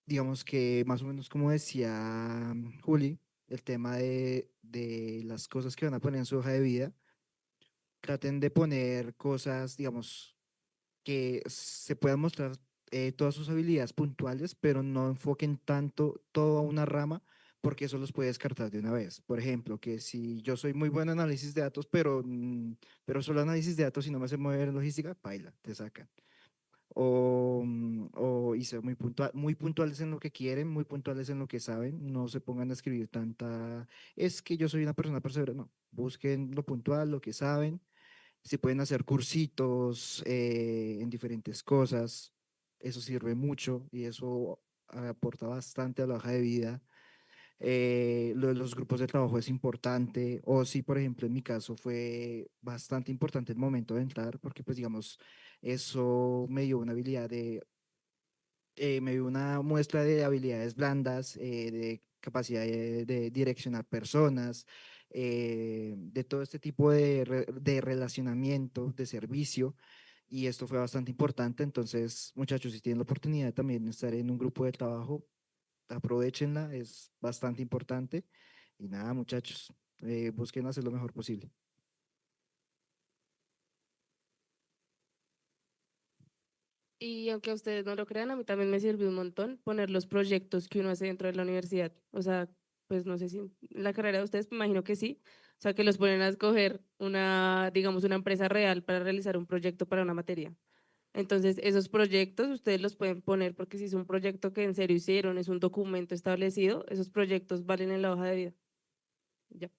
digamos que más o menos como decía Juli, el tema de las cosas que van a poner en su hoja de vida. Traten de poner cosas, digamos, que se puedan mostrar todas sus habilidades puntuales, pero no enfoquen tanto toda una rama, porque eso los puede descartar de una vez. Por ejemplo, que si yo soy muy bueno en análisis de datos, pero solo análisis de datos y no me sé mover en logística, paila, te sacan. Y ser muy puntuales en lo que quieren, muy puntuales en lo que saben, no se pongan a escribir tanta, es que yo soy una persona perseverante, no, busquen lo puntual, lo que saben, si pueden hacer cursitos en diferentes cosas, eso sirve mucho y eso aporta bastante a la hoja de vida. Lo de los grupos de trabajo es importante, o si, por ejemplo, en mi caso fue bastante importante el momento de entrar, porque pues digamos, eso me dio una habilidad me dio una muestra de habilidades blandas, de capacidad de direccionar personas, de todo este tipo de relacionamiento, de servicio, y esto fue bastante importante. Entonces, muchachos, si tienen la oportunidad también de estar en un grupo de trabajo, aprovechenla, es bastante importante. Y nada, muchachos, busquen hacer lo mejor posible. Y aunque a ustedes no lo crean, a mí también me sirvió un montón poner los proyectos que uno hace dentro de la universidad. O sea, pues no sé si en la carrera de ustedes, me imagino que sí. O sea, que los ponen a escoger una, digamos, una empresa real para realizar un proyecto para una materia. Entonces, esos proyectos ustedes los pueden poner porque si es un proyecto que en serio hicieron, es un documento establecido, esos proyectos valen en la hoja de vida. Ya.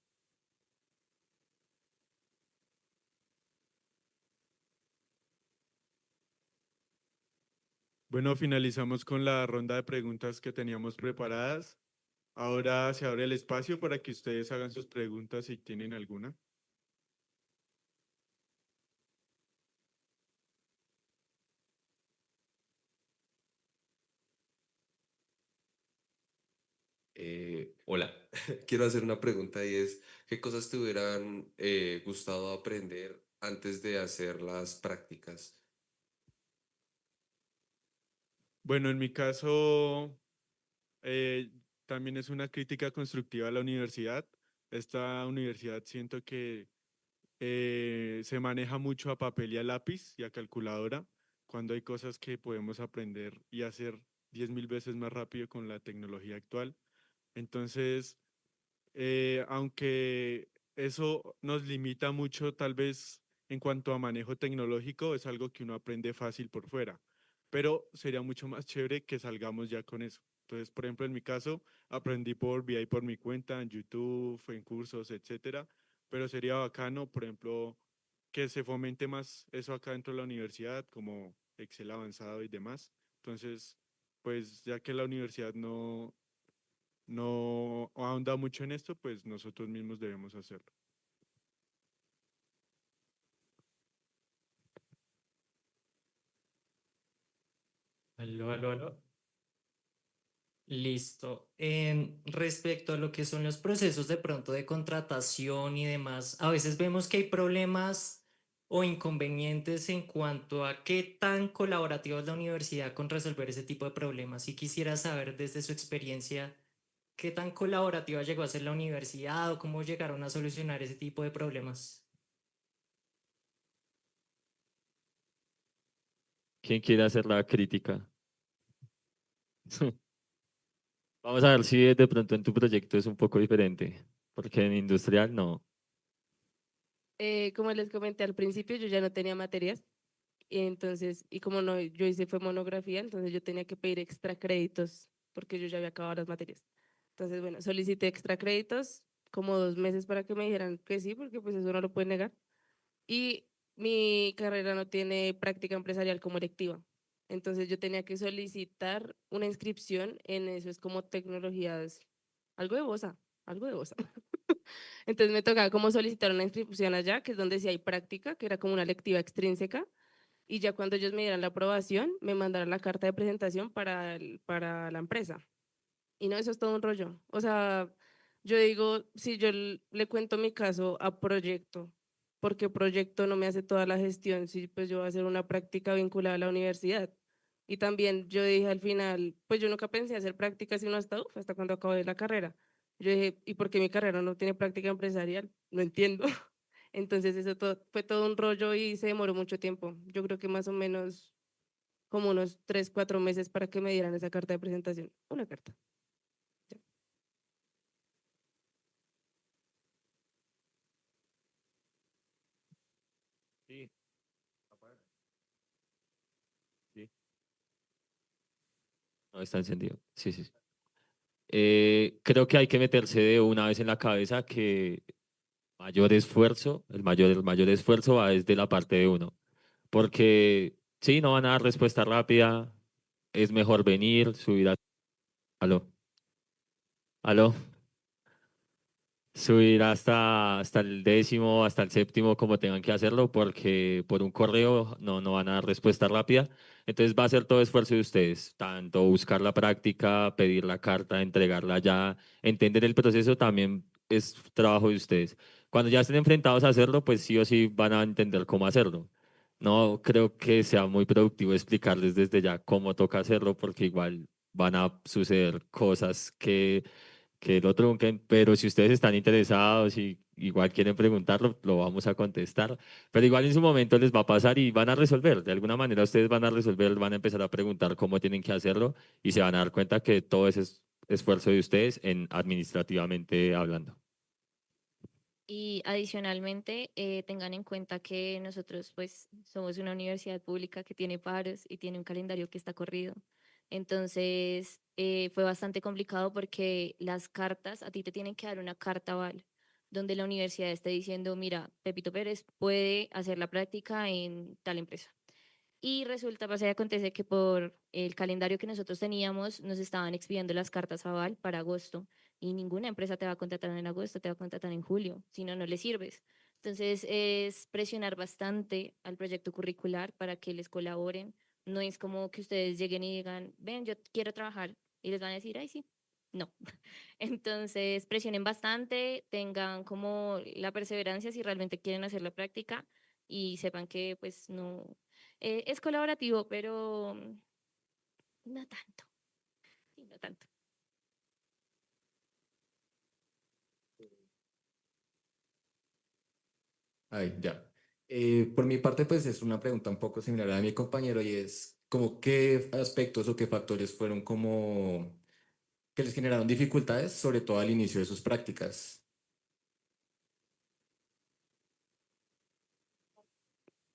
Bueno, finalizamos con la ronda de preguntas que teníamos preparadas. Ahora se abre el espacio para que ustedes hagan sus preguntas si tienen alguna. Hola, quiero hacer una pregunta y es, ¿qué cosas te hubieran gustado aprender antes de hacer las prácticas? Bueno, en mi caso, eh, también es una crítica constructiva a la universidad. Esta universidad siento que se maneja mucho a papel y a lápiz y a calculadora, cuando hay cosas que podemos aprender y hacer 10.000 veces más rápido con la tecnología actual. Entonces, aunque eso nos limita mucho, tal vez en cuanto a manejo tecnológico, es algo que uno aprende fácil por fuera, pero sería mucho más chévere que salgamos ya con eso. Entonces, por ejemplo, en mi caso, aprendí por vía y por mi cuenta, en YouTube, en cursos, etcétera, pero sería bacano, por ejemplo, que se fomente más eso acá dentro de la universidad, como Excel avanzado y demás. Entonces, pues ya que la universidad no ahonda mucho en esto, pues nosotros mismos debemos hacerlo. Aló, aló, aló. Listo. Respecto a lo que son los procesos de pronto de contratación y demás, a veces vemos que hay problemas o inconvenientes en cuanto a qué tan colaborativa es la universidad con resolver ese tipo de problemas. Y quisiera saber desde su experiencia qué tan colaborativa llegó a ser la universidad o cómo llegaron a solucionar ese tipo de problemas. ¿Quién quiere hacer la crítica? Vamos a ver si de pronto en tu proyecto es un poco diferente, porque en industrial no. Como les comenté al principio, yo ya no tenía materias, y entonces, y como no, yo hice fue monografía, entonces yo tenía que pedir extra créditos porque yo ya había acabado las materias. Entonces, bueno, solicité extra créditos como 2 meses para que me dijeran que sí, porque pues eso no lo pueden negar. Y mi carrera no tiene práctica empresarial como electiva. Entonces yo tenía que solicitar una inscripción en eso, es como tecnologías, algo de BOSA, algo de BOSA. Entonces me tocaba como solicitar una inscripción allá, que es donde sí hay práctica, que era como una lectiva extrínseca, y ya cuando ellos me dieran la aprobación, me mandaron la carta de presentación para la empresa. Y no, eso es todo un rollo. O sea, yo digo, si yo le cuento mi caso a Proyecto, porque Proyecto no me hace toda la gestión, si pues yo voy a hacer una práctica vinculada a la universidad. Y también yo dije al final, pues yo nunca pensé hacer prácticas sino hasta cuando acabé la carrera. Yo dije, ¿y por qué mi carrera no tiene práctica empresarial? No entiendo. Entonces eso fue todo un rollo y se demoró mucho tiempo. Yo creo que más o menos como unos 3, 4 meses para que me dieran esa carta de presentación. Una carta. Sí. Sí. No, está encendido. Sí, sí, sí. Creo que hay que meterse de una vez en la cabeza que el mayor esfuerzo va desde la parte de uno. Porque sí, no van a dar respuesta rápida, es mejor venir, subir a... Aló, aló, subir hasta el 10º, hasta el 7º, como tengan que hacerlo, porque por un correo no van a dar respuesta rápida. Entonces va a ser todo esfuerzo de ustedes, tanto buscar la práctica, pedir la carta, entregarla ya, entender el proceso también es trabajo de ustedes. Cuando ya estén enfrentados a hacerlo, pues sí o sí van a entender cómo hacerlo. No creo que sea muy productivo explicarles desde ya cómo toca hacerlo, porque igual van a suceder cosas que lo trunquen, pero si ustedes están interesados y igual quieren preguntarlo, lo vamos a contestar, pero igual en su momento les va a pasar y van a resolver, de alguna manera ustedes van a resolver, van a empezar a preguntar cómo tienen que hacerlo y se van a dar cuenta que todo ese es esfuerzo de ustedes en administrativamente hablando. Y adicionalmente, tengan en cuenta que nosotros pues somos una universidad pública que tiene paros y tiene un calendario que está corrido. Entonces, fue bastante complicado porque las cartas, a ti te tienen que dar una carta aval, donde la universidad esté diciendo, mira, Pepito Pérez puede hacer la práctica en tal empresa. Y resulta, pasa y acontece que por el calendario que nosotros teníamos, nos estaban expidiendo las cartas aval para agosto y ninguna empresa te va a contratar en agosto, te va a contratar en julio, si no, no le sirves. Entonces, es presionar bastante al proyecto curricular para que les colaboren. No es como que ustedes lleguen y digan, ven, yo quiero trabajar y les van a decir, ay, sí. No. Entonces, presionen bastante, tengan como la perseverancia si realmente quieren hacer la práctica y sepan que pues no, es colaborativo, pero no tanto. Sí, no tanto. Ay, ya. Por mi parte, pues es una pregunta un poco similar a la de mi compañero y es como qué aspectos o qué factores fueron como que les generaron dificultades, sobre todo al inicio de sus prácticas.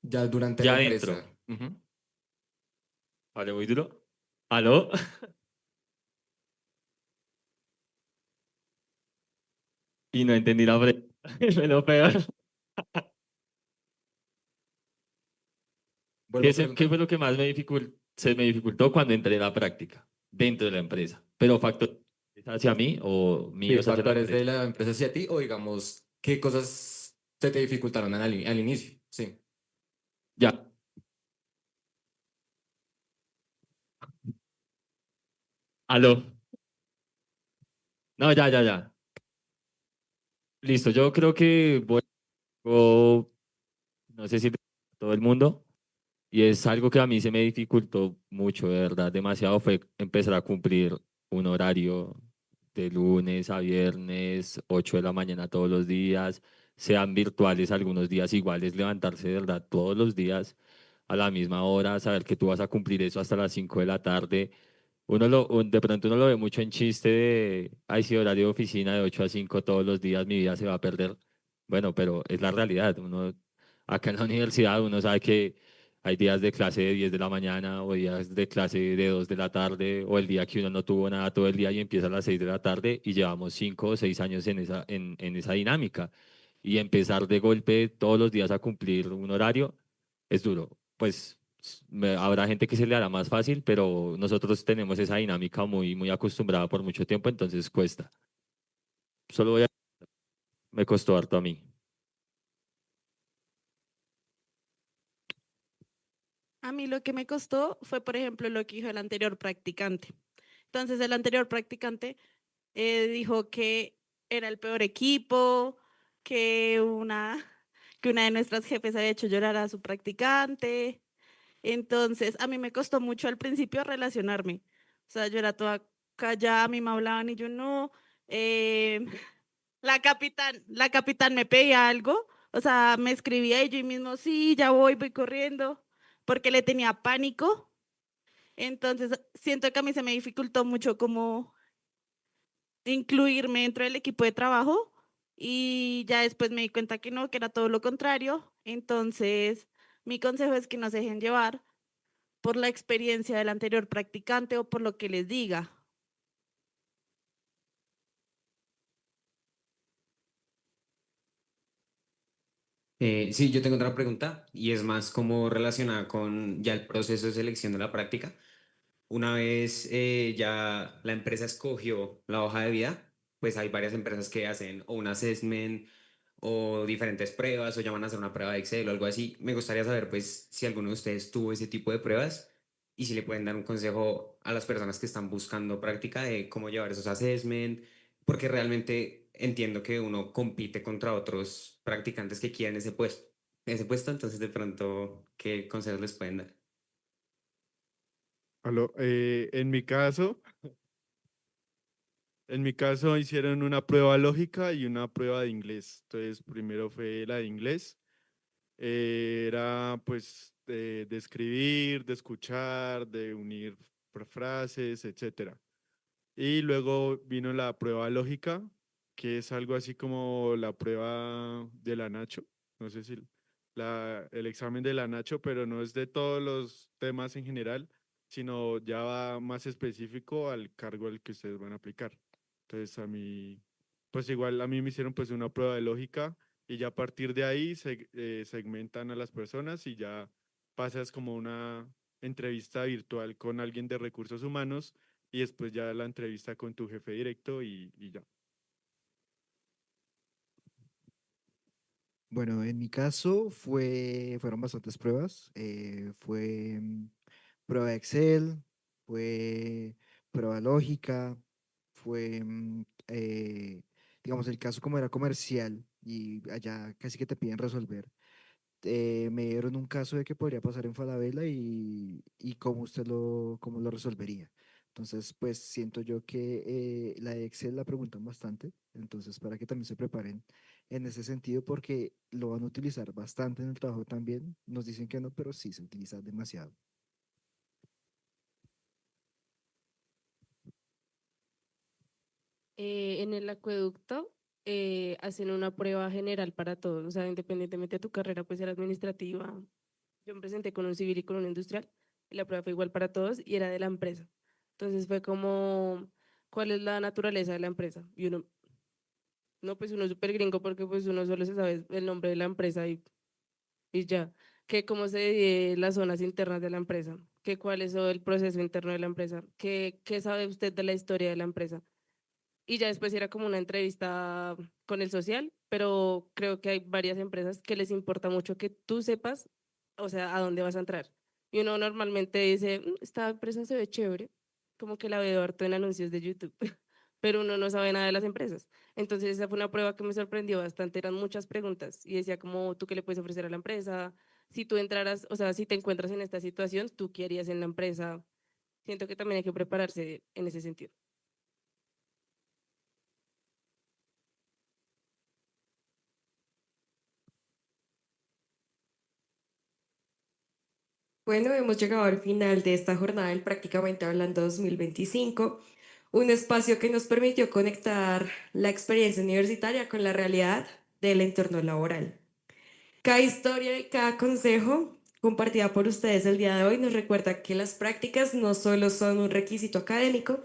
Ya durante la Ya empresa. adentro, Ujú. ¿vale? Muy duro. ¿Aló? Y no entendí la pregunta, fue lo peor. Vuelvo a ¿Qué preguntar. fue lo que más se me dificultó cuando entré en la práctica dentro de la empresa? ¿Pero factor hacia mí o Sí, míos hacia la factores de empresa? la empresa hacia ti o digamos, qué cosas se te dificultaron al inicio. Sí. Ya. ¿Aló? No, ya, ya, ya. Listo, yo creo que voy, no sé si todo el mundo. Y es algo que a mí se me dificultó mucho, de verdad, demasiado, fue empezar a cumplir un horario de lunes a viernes, 8 de la mañana todos los días, sean virtuales algunos días iguales, levantarse de verdad todos los días a la misma hora, saber que tú vas a cumplir eso hasta las 5 de la tarde. De pronto uno lo ve mucho en chiste de, ay, sí, horario de oficina de 8 a 5 todos los días, mi vida se va a perder. Bueno, pero es la realidad. Acá en la universidad uno sabe que hay días de clase de 10 de la mañana o días de clase de 2 de la tarde o el día que uno no tuvo nada todo el día y empieza a las 6 de la tarde y llevamos 5 o 6 años en esa dinámica. Y empezar de golpe todos los días a cumplir un horario es duro. Pues habrá gente que se le hará más fácil, pero nosotros tenemos esa dinámica muy acostumbrada por mucho tiempo, entonces cuesta. Solo voy a... Me costó harto a mí. A mí lo que me costó fue, por ejemplo, lo que dijo el anterior practicante. Entonces, el anterior practicante dijo que era el peor equipo, que una, que una de nuestras jefes había hecho llorar a su practicante. Entonces, a mí me costó mucho al principio relacionarme. O sea, yo era toda callada, a mí me hablaban y yo no. eh, la capitán me pedía algo, o sea, me escribía y yo mismo, sí, ya voy corriendo, porque le tenía pánico. Entonces, siento que a mí se me dificultó mucho como incluirme dentro del equipo de trabajo y ya después me di cuenta que no, que era todo lo contrario. Entonces, mi consejo es que no se dejen llevar por la experiencia del anterior practicante o por lo que les diga. Sí, yo tengo otra pregunta y es más como relacionada con ya el proceso de selección de la práctica. Una vez ya la empresa escogió la hoja de vida, pues hay varias empresas que hacen o un assessment o diferentes pruebas o llaman a hacer una prueba de Excel o algo así. Me gustaría saber pues si alguno de ustedes tuvo ese tipo de pruebas y si le pueden dar un consejo a las personas que están buscando práctica de cómo llevar esos assessment, porque realmente entiendo que uno compite contra otros practicantes que quieren ese puesto, entonces de pronto, ¿qué consejos les pueden dar? En mi caso hicieron una prueba lógica y una prueba de inglés. Entonces, primero fue la de inglés. Era pues de escribir, de escuchar, de unir frases, etcétera. Y luego vino la prueba lógica, que es algo así como la prueba de la Nacho. No sé si el examen de la Nacho, pero no es de todos los temas en general, sino ya va más específico al cargo al que ustedes van a aplicar. Entonces pues igual a mí me hicieron pues una prueba de lógica y ya a partir de ahí segmentan a las personas y ya pasas como una entrevista virtual con alguien de recursos humanos y después ya la entrevista con tu jefe directo y ya. Bueno, en mi caso fueron bastantes pruebas. Fue prueba de Excel, fue prueba lógica, fue, digamos, el caso como era comercial y allá casi que te piden resolver. Me dieron un caso de que podría pasar en Falabella y cómo lo resolvería. Entonces, pues siento yo que la de Excel la preguntan bastante, entonces para que también se preparen en ese sentido porque lo van a utilizar bastante en el trabajo también. Nos dicen que no, pero sí se utiliza demasiado. En el acueducto hacen una prueba general para todos, o sea, independientemente de tu carrera, pues era administrativa. Yo me presenté con un civil y con un industrial, y la prueba fue igual para todos y era de la empresa. Entonces fue como, ¿cuál es la naturaleza de la empresa? Y uno, no, pues uno es súper gringo porque pues uno solo se sabe el nombre de la empresa y ya. Que cómo se divide las zonas internas de la empresa, que cuál es el proceso interno de la empresa, qué sabe usted de la historia de la empresa. Y ya después era como una entrevista con el social, pero creo que hay varias empresas que les importa mucho que tú sepas, o sea, a dónde vas a entrar. Y uno normalmente dice, esta empresa se ve chévere, como que la veo harto en anuncios de YouTube, pero uno no sabe nada de las empresas. Entonces esa fue una prueba que me sorprendió bastante, eran muchas preguntas y decía como, ¿tú qué le puedes ofrecer a la empresa? si tú entraras, o sea, si te encuentras en esta situación, tú qué harías en la empresa. Siento que también hay que prepararse en ese sentido. Bueno, hemos llegado al final de esta jornada del Prácticamente Hablando 2025, un espacio que nos permitió conectar la experiencia universitaria con la realidad del entorno laboral. Cada historia y cada consejo compartida por ustedes el día de hoy nos recuerda que las prácticas no solo son un requisito académico,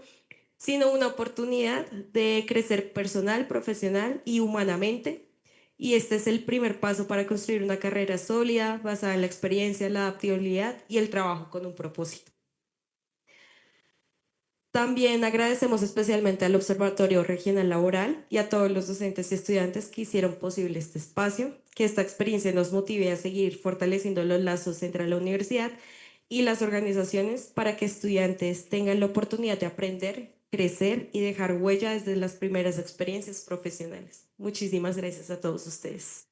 sino una oportunidad de crecer personal, profesional y humanamente. Y este es el primer paso para construir una carrera sólida, basada en la experiencia, la adaptabilidad y el trabajo con un propósito. También agradecemos especialmente al Observatorio Regional Laboral y a todos los docentes y estudiantes que hicieron posible este espacio, que esta experiencia nos motive a seguir fortaleciendo los lazos entre la universidad y las organizaciones para que estudiantes tengan la oportunidad de aprender, crecer y dejar huella desde las primeras experiencias profesionales. Muchísimas gracias a todos ustedes.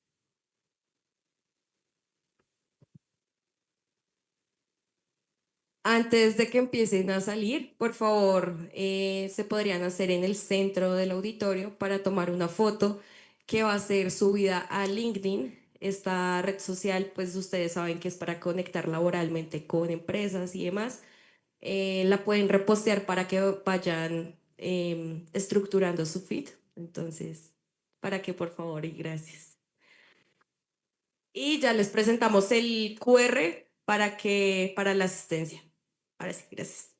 Antes de que empiecen a salir, por favor, se podrían hacer en el centro del auditorio para tomar una foto que va a ser subida a LinkedIn. Esta red social, pues ustedes saben que es para conectar laboralmente con empresas y demás. La pueden repostear para que vayan estructurando su feed. Entonces, para que por favor y gracias. Y ya les presentamos el QR para la asistencia. Ahora sí, gracias.